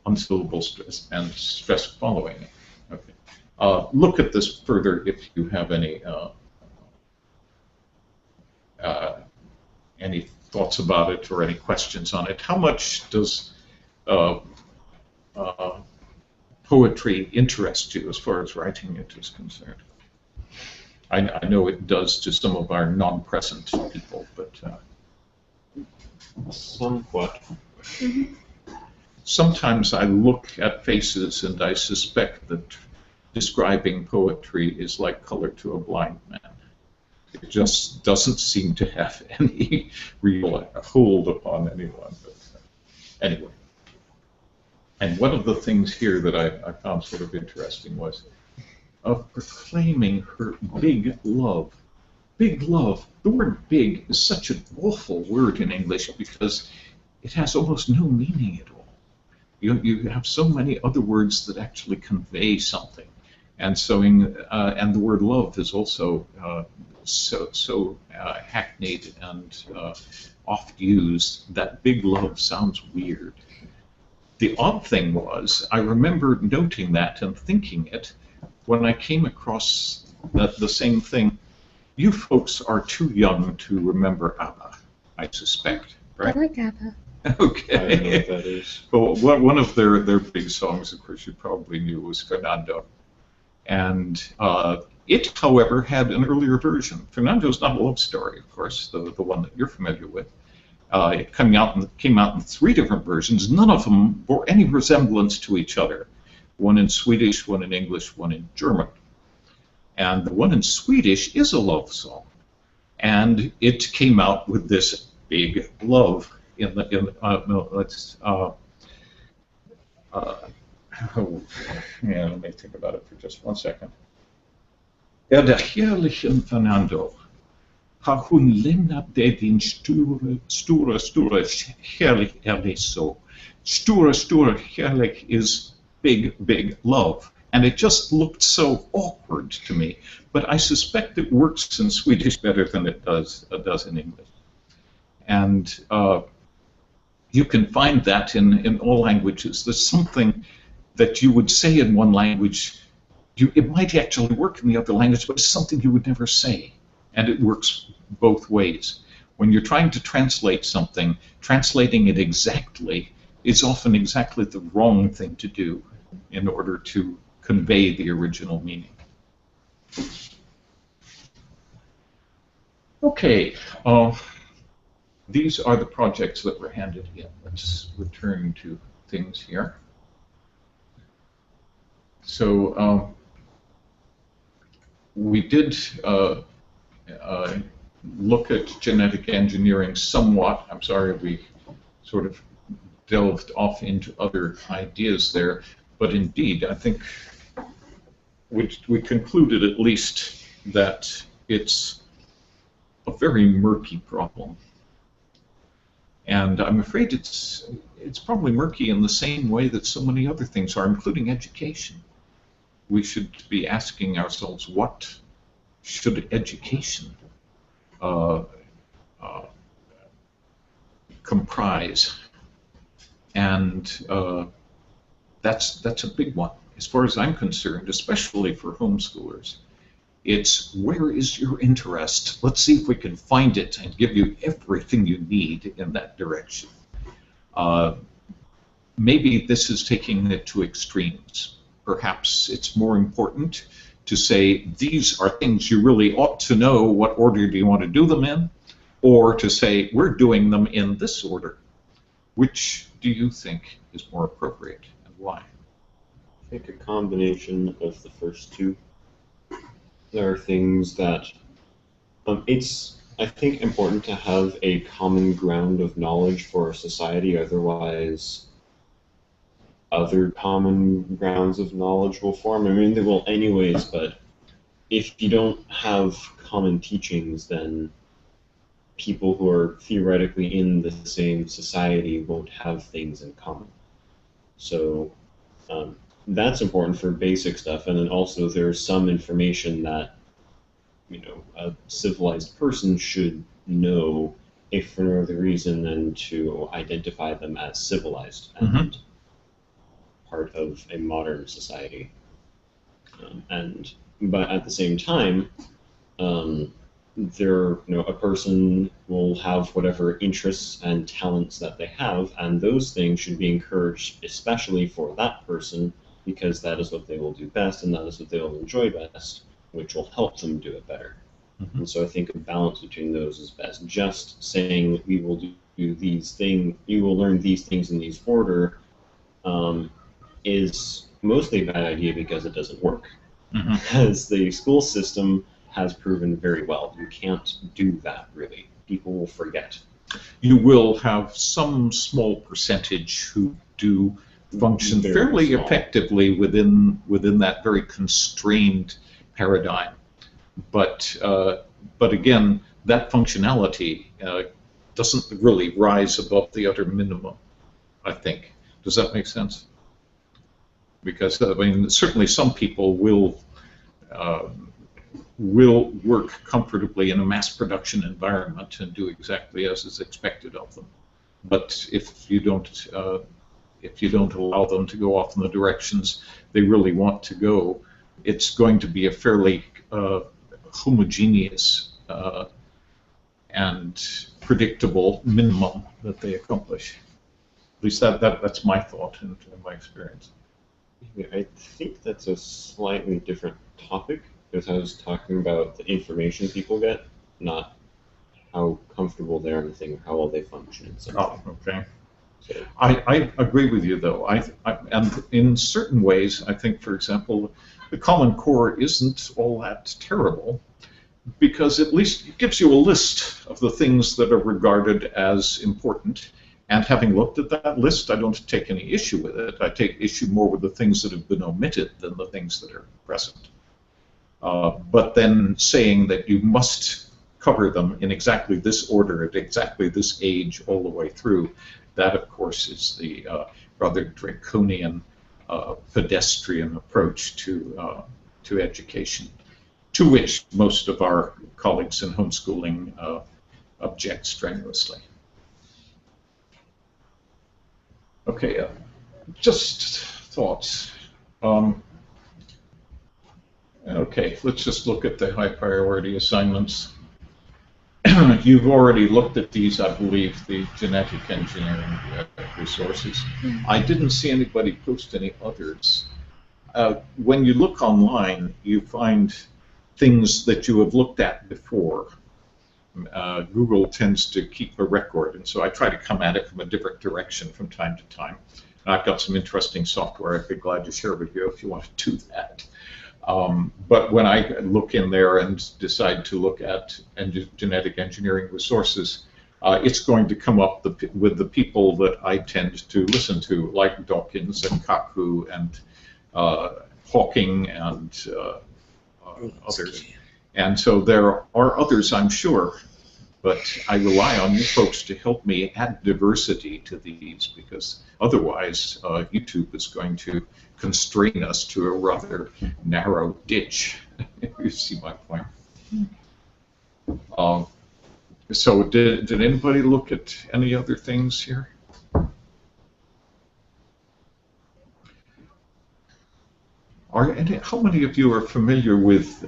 unsyllable stress and stress following it. Okay. Look at this further if you have any thoughts about it or any questions on it. How much does poetry interest you as far as writing it is concerned? I know it does to some of our non-present people, but somewhat. Sometimes I look at faces and I suspect that describing poetry is like color to a blind man. It just doesn't seem to have any real hold upon anyone. But anyway. And one of the things here that I found sort of interesting was of proclaiming her big love. Big love. The word big is such an awful word in English because it has almost no meaning at all. You have so many other words that actually convey something. And so and the word love is also so hackneyed and oft used that big love sounds weird. The odd thing was, I remember noting that and thinking it when I came across the same thing. You folks are too young to remember ABBA, I suspect, right? I like ABBA. Okay. I don't know what that is. Well, one of their big songs, of course, you probably knew was Fernando. And it, however, had an earlier version. Fernando's not a love story, of course, the one that you're familiar with. It came out in 3 different versions. None of them bore any resemblance to each other. One in Swedish, one in English, one in German. And the one in Swedish is a love song. And it came out with this big love Oh, yeah, let me think about it for just one second. Der herrlichen Fernando, har hon lämnat dig din stora kärlek så. Stora kärlek is big love. And it just looked so awkward to me. But I suspect it works in Swedish better than it does in English. And you can find that in all languages. There's something that you would say in one language, it might actually work in the other language, but it's something you would never say. And it works both ways. When you're trying to translate something, translating it exactly is often exactly the wrong thing to do in order to convey the original meaning. Okay, these are the projects that were handed in. Let's return to things here. So we did look at genetic engineering somewhat. I'm sorry we sort of delved off into other ideas there, but indeed I think we concluded at least that it's a very murky problem. And I'm afraid it's probably murky in the same way that so many other things are, including education. We should be asking ourselves, what should education comprise? And that's a big one. As far as I'm concerned, especially for homeschoolers, it's where is your interest? Let's see if we can find it and give you everything you need in that direction. Maybe this is taking it to extremes. Perhaps it's more important to say these are things you really ought to know. What order do you want to do them in? Or to say we're doing them in this order. Which do you think is more appropriate and why? I think a combination of the first two. There are things that it's, I think, important to have a common ground of knowledge for society, otherwise other common grounds of knowledge will form. I mean, they will anyways, but if you don't have common teachings, then people who are theoretically in the same society won't have things in common. So that's important for basic stuff, and then also there's some information that, you know, a civilized person should know, if for no other reason than to identify them as civilized and part of a modern society. But at the same time, a person will have whatever interests and talents that they have, and those things should be encouraged, especially for that person, because that is what they will do best, and that is what they will enjoy best, which will help them do it better. And so I think a balance between those is best. Just saying we will do these things, you will learn these things in these order, is mostly a bad idea because it doesn't work. Because the school system has proven very well. You can't do that, really. People will forget. You will have some small percentage who do function fairly effectively within that very constrained paradigm. But again, that functionality doesn't really rise above the utter minimum, I think. Does that make sense? Because, I mean, certainly some people will work comfortably in a mass production environment and do exactly as is expected of them. But if you don't allow them to go off in the directions they really want to go, it's going to be a fairly homogeneous and predictable minimum that they accomplish. At least that's my thought and my experience. Yeah, I think that's a slightly different topic, because I was talking about the information people get, not how comfortable they are in the thing, or how well they function in something. Oh, okay. So. I agree with you, though. And in certain ways, I think, for example, the Common Core isn't all that terrible, because at least it gives you a list of the things that are regarded as important, And having looked at that list, I don't take any issue with it. I take issue more with the things that have been omitted than the things that are present. But then saying that you must cover them in exactly this order at exactly this age all the way through, that of course is the rather draconian pedestrian approach to education, to which most of our colleagues in homeschooling object strenuously. Okay, just thoughts. Okay, let's just look at the high priority assignments. You've already looked at these, I believe, the genetic engineering resources. I didn't see anybody post any others. When you look online, you find things that you have looked at before. Google tends to keep a record, and so I try to come at it from a different direction from time to time. And I've got some interesting software I'd be glad to share with you if you want to do that. But when I look in there and decide to look at genetic engineering resources, it's going to come up with the people that I tend to listen to, like Dawkins and Kaku and Hawking and others. And so there are others, I'm sure, but I rely on you folks to help me add diversity to these, because otherwise YouTube is going to constrain us to a rather narrow ditch. You see my point. So did anybody look at any other things here? How many of you are familiar with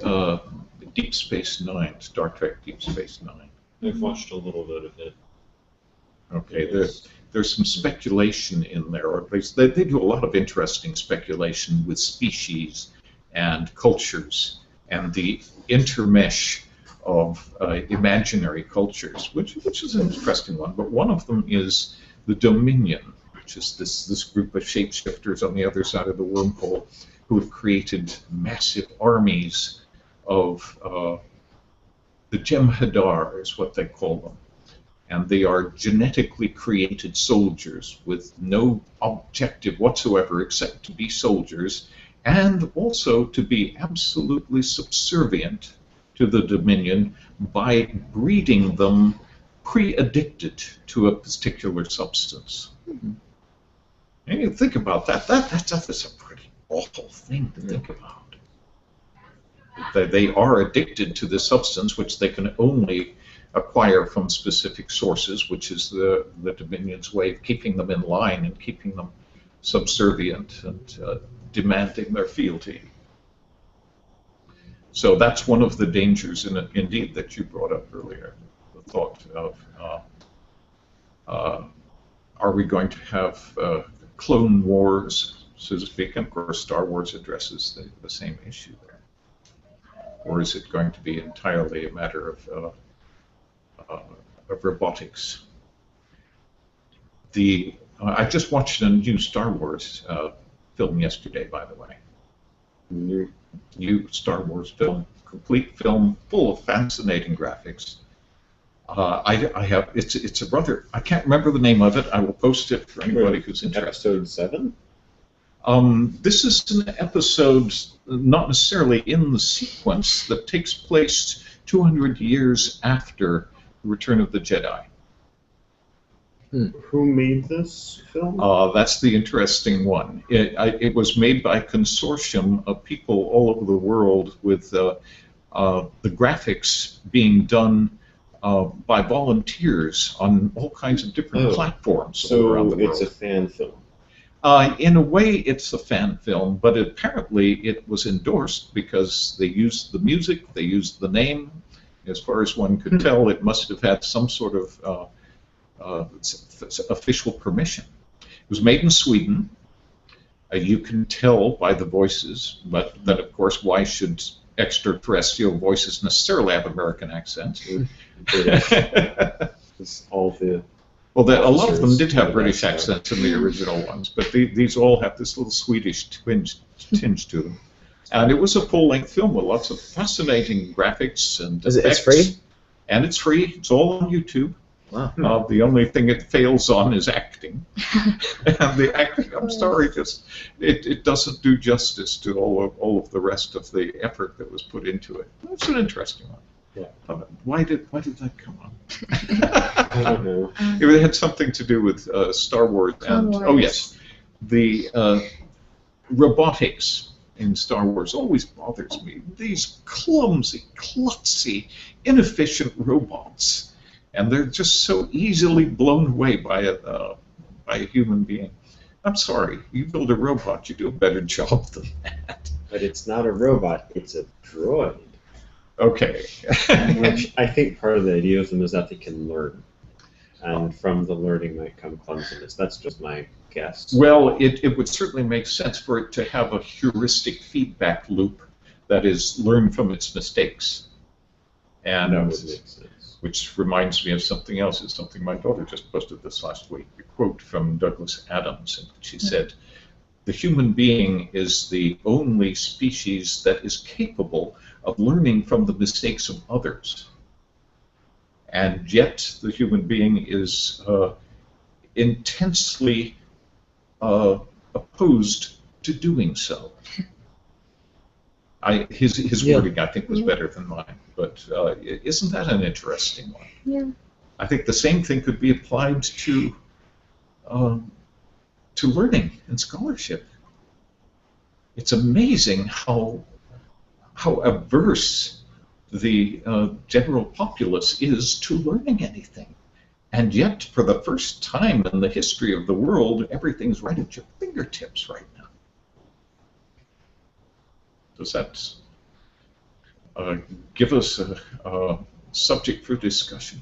Deep Space Nine, Star Trek Deep Space Nine? I've watched a little bit of it. Okay, there's some speculation in there, or at least they do a lot of interesting speculation with species and cultures and the intermesh of imaginary cultures, which is an interesting one. But one of them is the Dominion, which is this group of shapeshifters on the other side of the wormhole who have created massive armies of the Jem'Hadar is what they call them. And they are genetically created soldiers with no objective whatsoever except to be soldiers, and also to be absolutely subservient to the Dominion by breeding them pre-addicted to a particular substance. And you think about that, that's a pretty awful thing to think about. They are addicted to this substance, which they can only acquire from specific sources, which is the Dominion's way of keeping them in line and keeping them subservient and demanding their fealty. So that's one of the dangers, indeed, that you brought up earlier. The thought of, are we going to have clone wars, so to speak? And of course, Star Wars addresses the same issue there. Or is it going to be entirely a matter of robotics? I just watched a new Star Wars film yesterday, by the way. New Star Wars film, complete film, full of fascinating graphics. It's a rather, I can't remember the name of it. I will post it for anybody who's interested. Episode 7? This is an episode not necessarily in the sequence that takes place 200 years after the Return of the Jedi. Who made this film? That's the interesting one. It was made by a consortium of people all over the world, with the graphics being done by volunteers on all kinds of different platforms all around the world. So it's a fan film. In a way, it's a fan film, but apparently it was endorsed because they used the music, they used the name. As far as one could tell, it must have had some sort of official permission. It was made in Sweden. You can tell by the voices, but then, of course, why should extraterrestrial voices necessarily have American accents? It's all the... Well, a lot of them did have British accents in the original ones, but these all have this little Swedish tinge to them. And it was a full-length film with lots of fascinating graphics and effects. It's free? And it's free. It's all on YouTube. Wow. The only thing it fails on is acting. And the acting, I'm sorry, just it doesn't do justice to all of the rest of the effort that was put into it. That's an interesting one. Yeah. Why did that come on? I don't know. It had something to do with Star Wars and Clone oh Wars. yes, the robotics in Star Wars always bothers me. These clumsy, klutzy, inefficient robots, and they're just so easily blown away by a human being. I'm sorry, you build a robot, you do a better job than that. But it's not a robot, it's a droid. Okay. Which I think part of the idea of them is that they can learn. And from the learning might come clumsiness. That's just my guess. Well, it would certainly make sense for it to have a heuristic feedback loop, that is, learn from its mistakes. And That would make sense. which reminds me of something else. It's something my daughter just posted this last week. A quote from Douglas Adams, in which she said, "The human being is the only species that is capable of learning from the mistakes of others. And yet the human being is intensely opposed to doing so." His Yeah. wording, I think, was Yeah. better than mine. But isn't that an interesting one? Yeah. I think the same thing could be applied to learning and scholarship. It's amazing how averse the general populace is to learning anything. And yet, for the first time in the history of the world, everything's right at your fingertips right now. Does that give us a subject for discussion?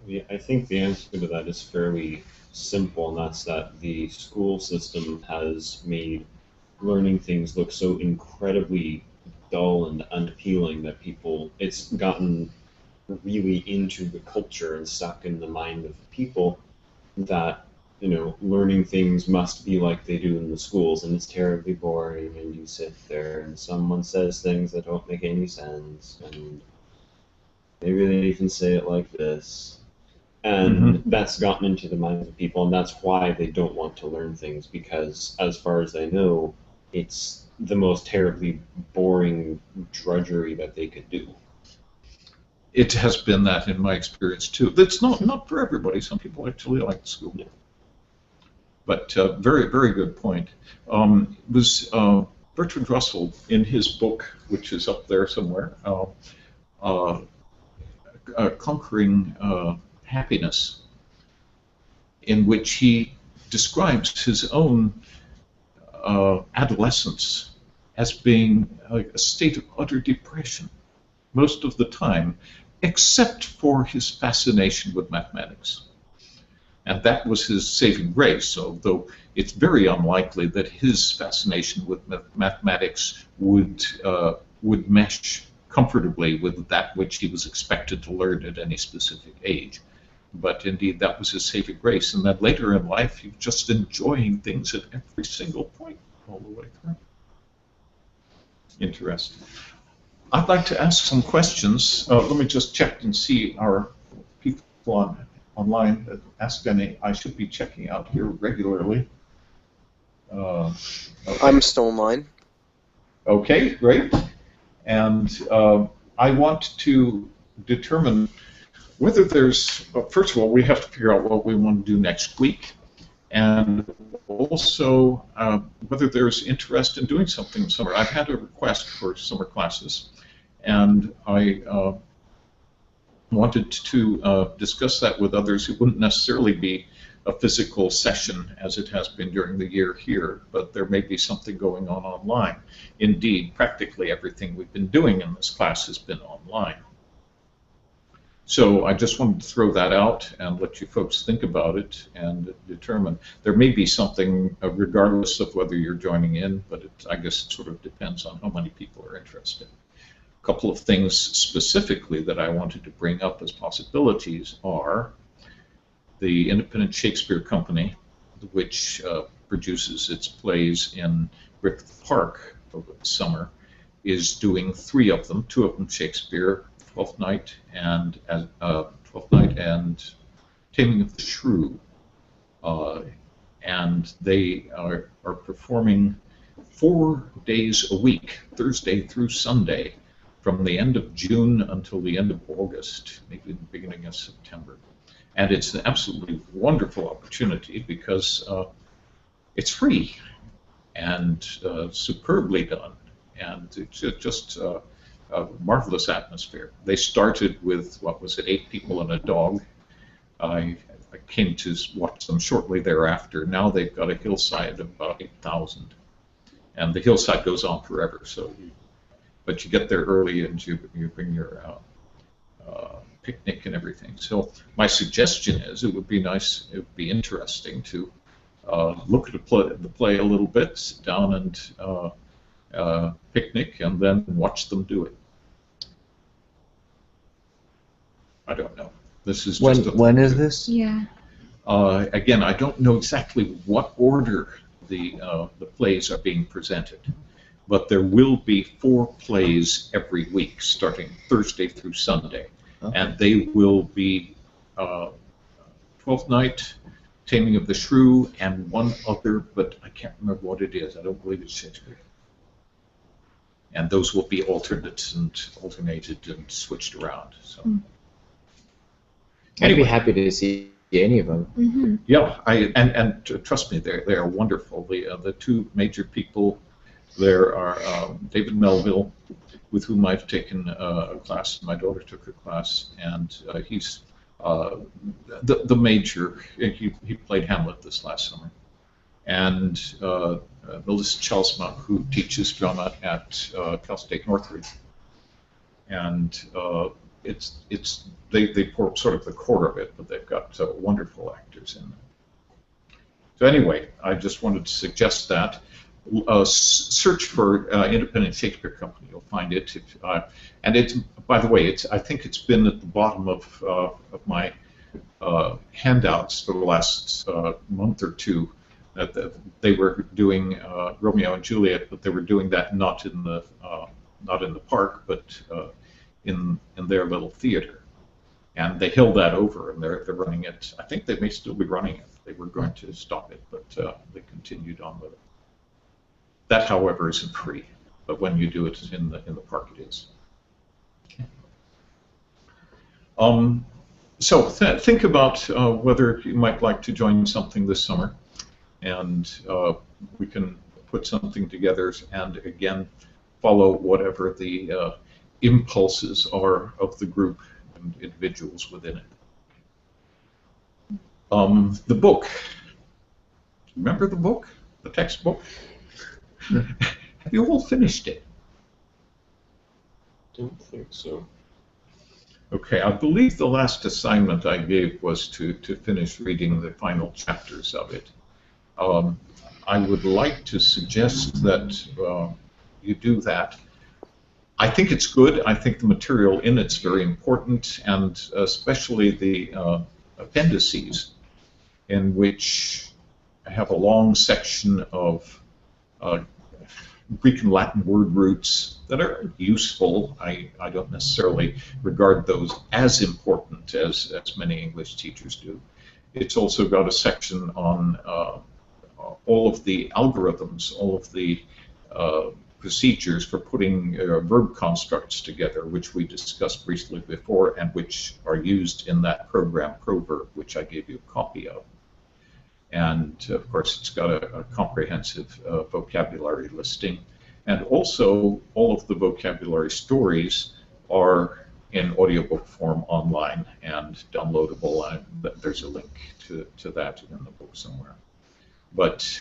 Yeah, I think the answer to that is fairly simple, and that's that the school system has made learning things look so incredibly dull and unappealing that it's gotten really into the culture and stuck in the mind of the people that, learning things must be like they do in the schools, and it's terribly boring, and you sit there and someone says things that don't make any sense, and maybe they even say it like this. And that's gotten into the minds of people, and that's why they don't want to learn things, because as far as they know, it's the most terribly boring drudgery that they could do. It has been that in my experience too. That's not for everybody. Some people actually like school. Yeah. But very, very good point. Was Bertrand Russell, in his book, which is up there somewhere, Conquering Happiness, in which he describes his own adolescence as being a state of utter depression most of the time, except for his fascination with mathematics. And that was his saving grace, although it's very unlikely that his fascination with mathematics would mesh comfortably with that which he was expected to learn at any specific age. But indeed, that was his saving grace. And then later in life, he was just enjoying things at every single point all the way through. Interesting. I'd like to ask some questions. Let me just check and see our people online that asked any. I should be checking out here regularly. Okay. I'm still in line. Okay, great. And I want to determine whether there's, first of all, we have to figure out what we want to do next week, and also whether there's interest in doing something in summer. I've had a request for summer classes, and I wanted to discuss that with others. It wouldn't necessarily be a physical session as it has been during the year here, but there may be something going on online. Indeed, practically everything we've been doing in this class has been online. So I just wanted to throw that out and let you folks think about it and determine. There may be something regardless of whether you're joining in, but I guess it sort of depends on how many people are interested. A couple of things specifically that I wanted to bring up as possibilities are the Independent Shakespeare Company, which produces its plays in Griffith Park over the summer, is doing 3 of them, 2 of them Shakespeare, Twelfth Night and and Taming of the Shrew, and they are performing 4 days a week, Thursday through Sunday, from the end of June until the end of August, maybe the beginning of September. And it's an absolutely wonderful opportunity because it's free and superbly done, and it's just a marvelous atmosphere. They started with, what was it, 8 people and a dog. I came to watch them shortly thereafter. Now they've got a hillside of about 8,000, and the hillside goes on forever. So, but you get there early and you bring your picnic and everything. So my suggestion is it would be nice, it would be interesting to look at the play a little bit, sit down and picnic, and then watch them do it. I don't know. This is just when is this? Yeah. Again, I don't know exactly what order the plays are being presented, but there will be 4 plays every week, starting Thursday through Sunday, and they will be 12th Night, Taming of the Shrew, and one other, but I can't remember what it is. I don't believe it's Shakespeare. And those will be alternated and switched around. So. I'd be happy to see any of them. Mm-hmm. Yeah, and trust me, they are wonderful. The 2 major people there are David Melville, with whom I've taken a class. My daughter took a class, and he's the major. He played Hamlet this last summer, and Melissa Chelsma, who teaches drama at Cal State Northridge, and they pour sort of the core of it, but they've got wonderful actors in there. So anyway, I just wanted to suggest that. Search for Independent Shakespeare Company. You'll find it. And it's, by the way, I think it's been at the bottom of my handouts for the last month or two. That they were doing Romeo and Juliet, but they were doing that not in the park, but in their little theater. And they held that over, and they're running it. I think they may still be running it. They were going to stop it, but they continued on with it. That, however, isn't free, but when you do it in the park, it is. Okay. So think about whether you might like to join something this summer, and we can put something together and again follow whatever the impulses are of the group and individuals within it. The book. Remember the book? The textbook? Have you all finished it? Don't think so. Okay, I believe the last assignment I gave was to finish reading the final chapters of it. I would like to suggest that you do that. I think it's good. I think the material in it's very important, and especially the appendices, in which I have a long section of Greek and Latin word roots that are useful. I don't necessarily regard those as important as many English teachers do. It's also got a section on all of the algorithms, all of the procedures for putting verb constructs together, which we discussed briefly before and which are used in that program, Proverb, which I gave you a copy of. And of course, it's got a comprehensive vocabulary listing. And also, all of the vocabulary stories are in audiobook form online and downloadable. And there's a link to that in the book somewhere. But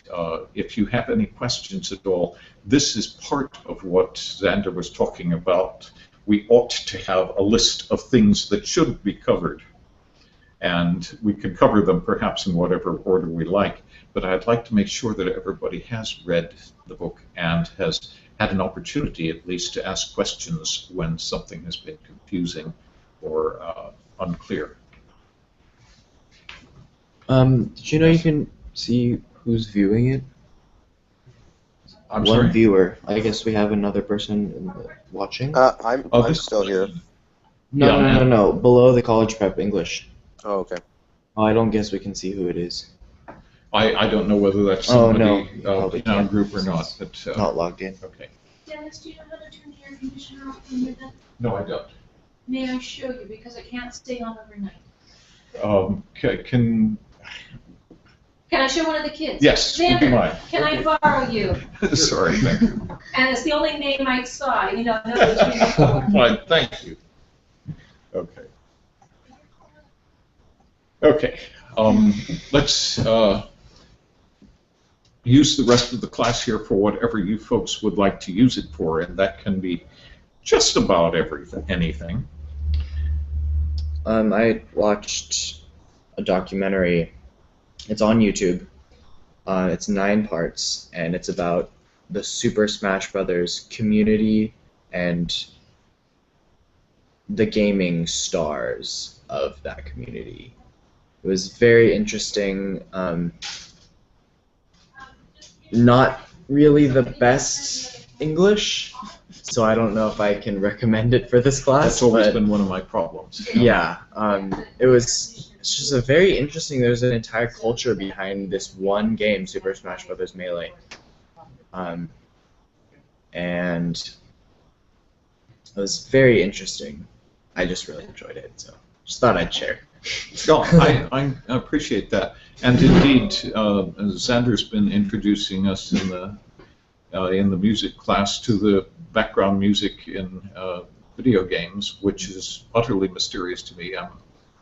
if you have any questions at all, this is part of what Xander was talking about. We ought to have a list of things that should be covered. And we can cover them perhaps in whatever order we like, but I'd like to make sure that everybody has read the book and has had an opportunity at least to ask questions when something has been confusing or unclear. Did you know you can see who's viewing it? I'm One sorry? viewer. I guess we have another person watching. I'm This- still here. No, yeah, no. Below the college prep English. Oh, okay. Oh, I don't guess we can see who it is. I don't know whether that's Oh, somebody no. Probably in our can't. group or not. But, Not logged in. okay. Dennis, do you know how to turn the air conditioner off when you're done? No, I don't. May I show you, because it can't stay on overnight. Can Can I show one of the kids? yes, would you Xander, mind? can I borrow you? Sorry, thank you. And it's the only name I saw, you know, nobody's been before. Fine, thank you. Okay. Okay. Let's use the rest of the class here for whatever you folks would like to use it for, and that can be just about anything. I watched a documentary. It's on YouTube. It's 9 parts, and it's about the Super Smash Brothers community and the gaming stars of that community. It was very interesting. Not really the best English, so I don't know if I can recommend it for this class. That's always but been one of my problems. yeah, it's just a very interesting. There's an entire culture behind this one game, Super Smash Bros. Melee, and it was very interesting. I just really enjoyed it, so just thought I'd share. No, I appreciate that, and indeed, Xander's been introducing us in the music class to the background music in video games, which is utterly mysterious to me,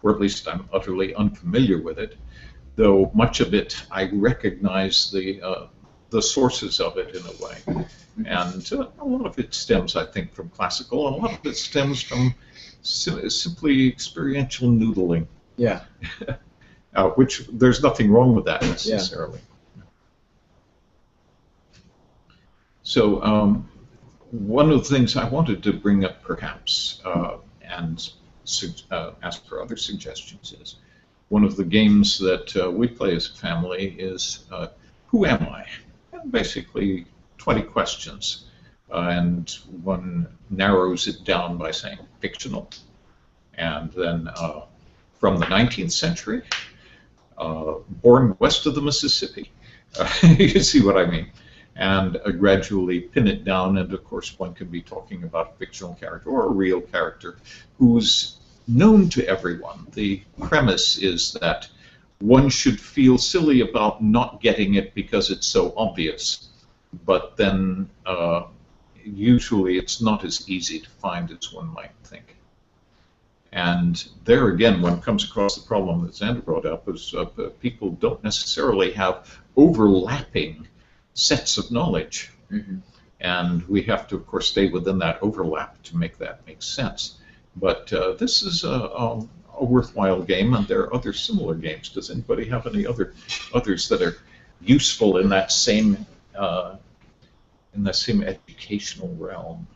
or at least I'm utterly unfamiliar with it. Though much of it, I recognize the sources of it in a way, and a lot of it stems, I think, from classical, and a lot of it stems from simply experiential noodling. Yeah. Which there's nothing wrong with that necessarily. Yeah. So one of the things I wanted to bring up, perhaps, and ask for other suggestions is one of the games that we play as a family is Who Am I? And basically 20 questions. And one narrows it down by saying fictional. And then from the 19th century, born west of the Mississippi. You see what I mean? And gradually pin it down, and of course one can be talking about a fictional character or a real character who's known to everyone. The premise is that one should feel silly about not getting it because it's so obvious, but then usually it's not as easy to find as one might think. And there again, one comes across the problem that Xander brought up, is people don't necessarily have overlapping sets of knowledge. Mm-hmm. And we have to, of course, stay within that overlap to make that make sense. But this is a worthwhile game, and there are other similar games. Does anybody have any others that are useful in that same educational realm?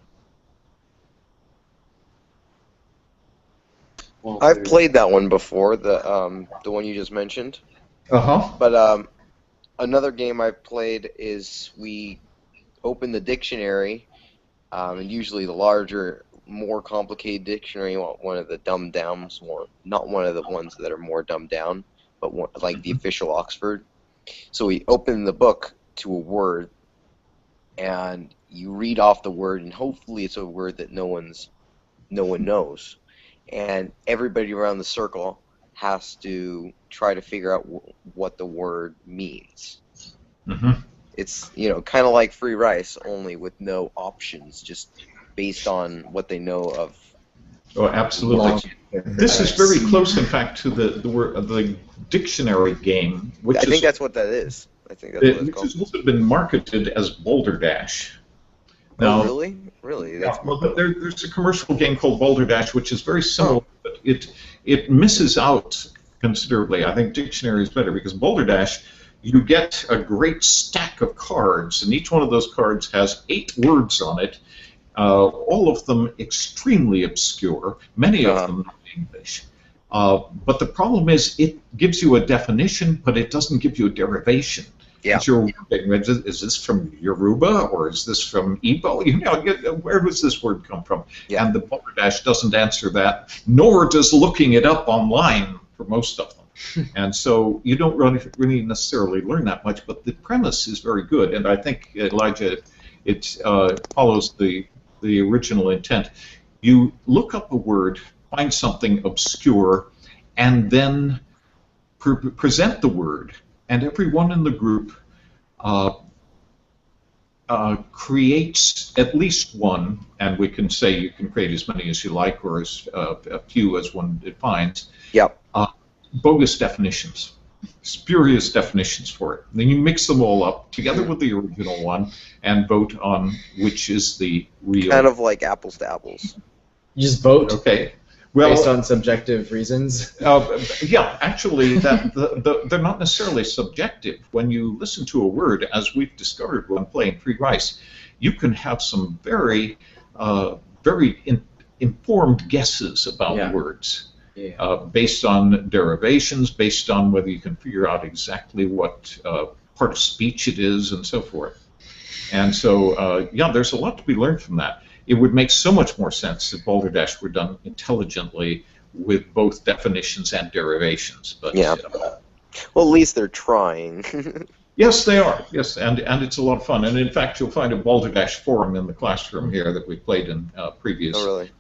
Well, I've played that one before, the one you just mentioned. But another game I've played is we open the dictionary, and usually the larger, more complicated dictionary, one of the dumbed downs, or not one of the ones that are more dumbed down, but one, like the official Oxford. So we open the book to a word, and you read off the word, and hopefully it's a word that no one knows. And everybody around the circle has to try to figure out what the word means. Mm-hmm. It's, kind of like free rice, only with no options, just based on what they know of. Oh, absolutely. This is very close, in fact, to the dictionary game, which I think that's what that is. I think that's what it's called. Which has also been marketed as Boulder Dash. Now, oh, really? Really? That's well, there's a commercial game called Boulder Dash, which is very similar, but it misses out considerably. I think Dictionary is better because Boulder Dash, you get a great stack of cards, and each one of those cards has 8 words on it, all of them extremely obscure, many of them not English. But the problem is it gives you a definition, but it doesn't give you a derivation. Yeah. Is this from Yoruba or is this from Igbo? Where does this word come from? Yeah. And the Boulder Dash doesn't answer that, nor does looking it up online for most of them. And so you don't really necessarily learn that much, but the premise is very good. And I think, Elijah, it follows the original intent. You look up a word, find something obscure, and then present the word, and everyone in the group creates at least one, and we can say you can create as many as you like, or as a few as one defines. Yep. Bogus definitions, spurious definitions for it. Then you mix them all up together with the original one and vote on which is the real. Kind of like apples to apples. You just vote. Okay. Well, based on subjective reasons. Yeah, actually, they're not necessarily subjective. When you listen to a word, as we've discovered when playing Free Rice, you can have some very, informed guesses about words. Yeah. Based on derivations, based on whether you can figure out exactly what part of speech it is, and so forth. And so, yeah, there's a lot to be learned from that. It would make so much more sense if Balderdash were done intelligently with both definitions and derivations. But yeah. Well, at least they're trying. Yes, they are. Yes, and it's a lot of fun. And in fact, you'll find a Balderdash forum in the classroom here that we played in previous. Oh, really?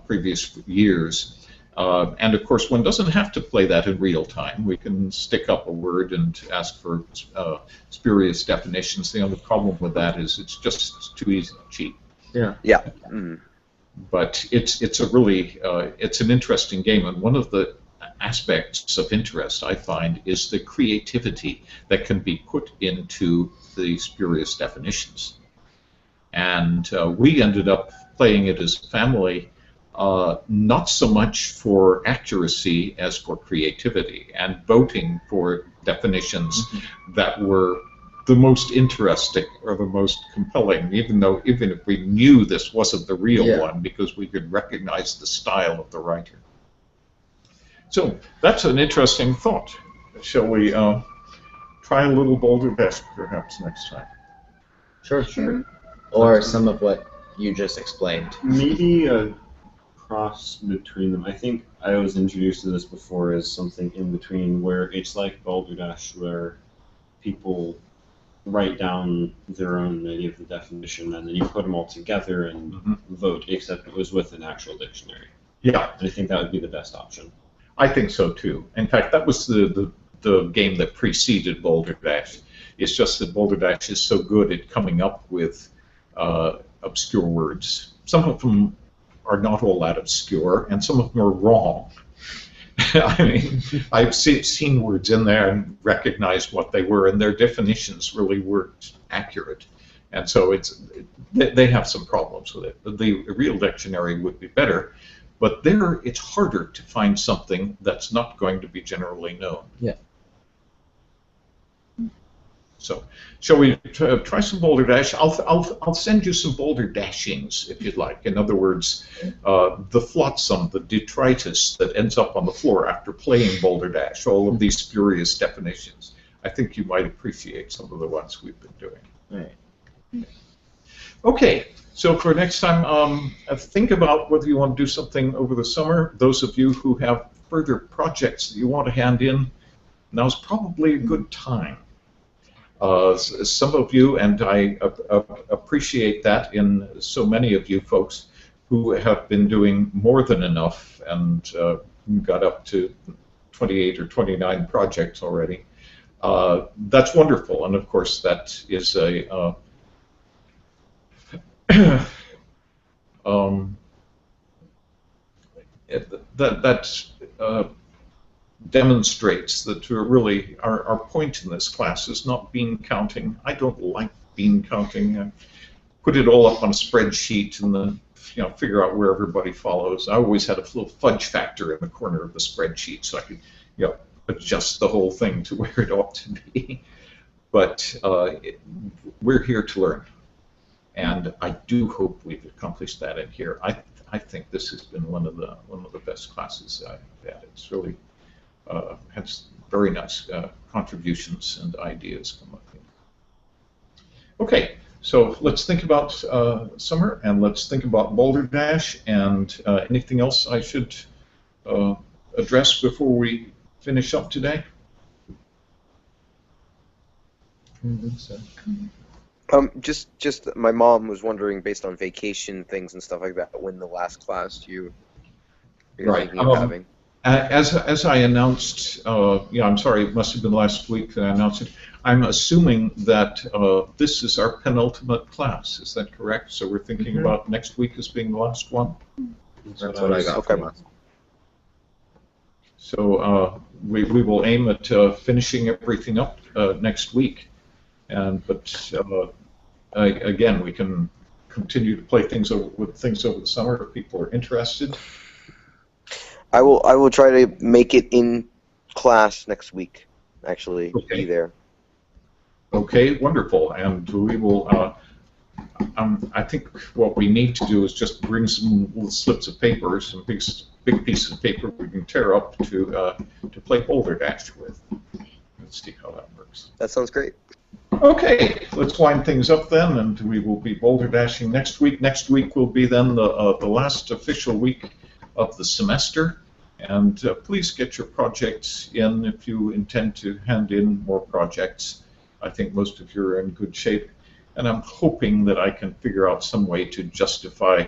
Previous years. And of course, one doesn't have to play that in real time. We can stick up a word and ask for spurious definitions. The only problem with that is it's just too easy to cheat. Yeah. Yeah. Mm. But it's a really it's an interesting game, and one of the aspects of interest I find is the creativity that can be put into the spurious definitions. And we ended up playing it as a family, not so much for accuracy as for creativity, and voting for definitions that were the most interesting or the most compelling, even if we knew this wasn't the real one, because we could recognize the style of the writer. So that's an interesting thought. Shall we try a little Balderdash perhaps next time? Sure, sure. Or some of what you just explained. Maybe a cross between them. I think I was introduced to this before as something in between, where it's like Balderdash, where people write down their own idea of the definition, and then you put them all together and vote, except it was with an actual dictionary. Yeah. And I think that would be the best option. I think so too. In fact, that was the game that preceded Balderdash. It's just that Balderdash is so good at coming up with obscure words. Some of them are not all that obscure, and some of them are wrong. I mean, I've seen words in there and recognized what they were, and their definitions really weren't accurate. And so they have some problems with it. The real dictionary would be better, but there it's harder to find something that's not going to be generally known. Yeah. So, shall we try some Balderdash? I'll send you some Balderdashings if you'd like. In other words, the flotsam, the detritus that ends up on the floor after playing Balderdash, all of these spurious definitions. I think you might appreciate some of the ones we've been doing. Right. Okay, so for next time, think about whether you want to do something over the summer. Those of you who have further projects that you want to hand in, now's probably a good time. Some of you, and I appreciate that in so many of you folks who have been doing more than enough and got up to 28 or 29 projects already. That's wonderful, and of course that is a demonstrates that really our point in this class is not bean counting. I don't like bean counting. I put it all up on a spreadsheet and then figure out where everybody follows. I always had a little fudge factor in the corner of the spreadsheet so I could adjust the whole thing to where it ought to be. But we're here to learn, and I do hope we've accomplished that in here. I think this has been one of the best classes I've had. It's really has very nice contributions and ideas come up here. Okay, so let's think about summer, and let's think about Balderdash, and anything else I should address before we finish up today? Just my mom was wondering, based on vacation things and stuff like that, when the last class you're Right. thinking of having. As I announced, I'm sorry, it must have been last week that I announced it. I'm assuming that this is our penultimate class. Is that correct? So we're thinking about next week as being the last one? That's what I got from us. So we will aim at finishing everything up next week. But again, we can continue to play things with things over the summer if people are interested. I will try to make it in class next week. Actually, be there. Okay, wonderful. And we will. I think what we need to do is just bring some little slips of paper, some big pieces of paper we can tear up to play Boulder Dash with. Let's see how that works. That sounds great. Okay, let's wind things up then, and we will be Boulder Dashing next week. Next week will be then the last official week of the semester, and please get your projects in if you intend to hand in more projects. I think most of you are in good shape, and I'm hoping that I can figure out some way to justify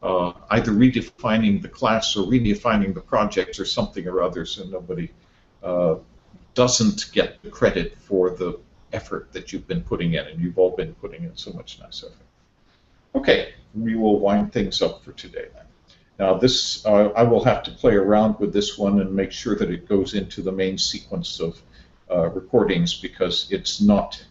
either redefining the class or redefining the projects or something or other, so nobody doesn't get the credit for the effort that you've been putting in, and you've all been putting in so much nice effort. Okay, we will wind things up for today then. Now this, I will have to play around with this one and make sure that it goes into the main sequence of recordings, because it's not,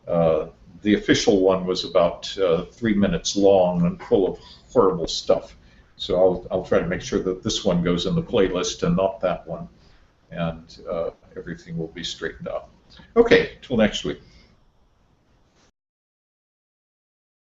the official one was about 3 minutes long and full of horrible stuff. So I'll try to make sure that this one goes in the playlist and not that one, and everything will be straightened out. Okay, till next week.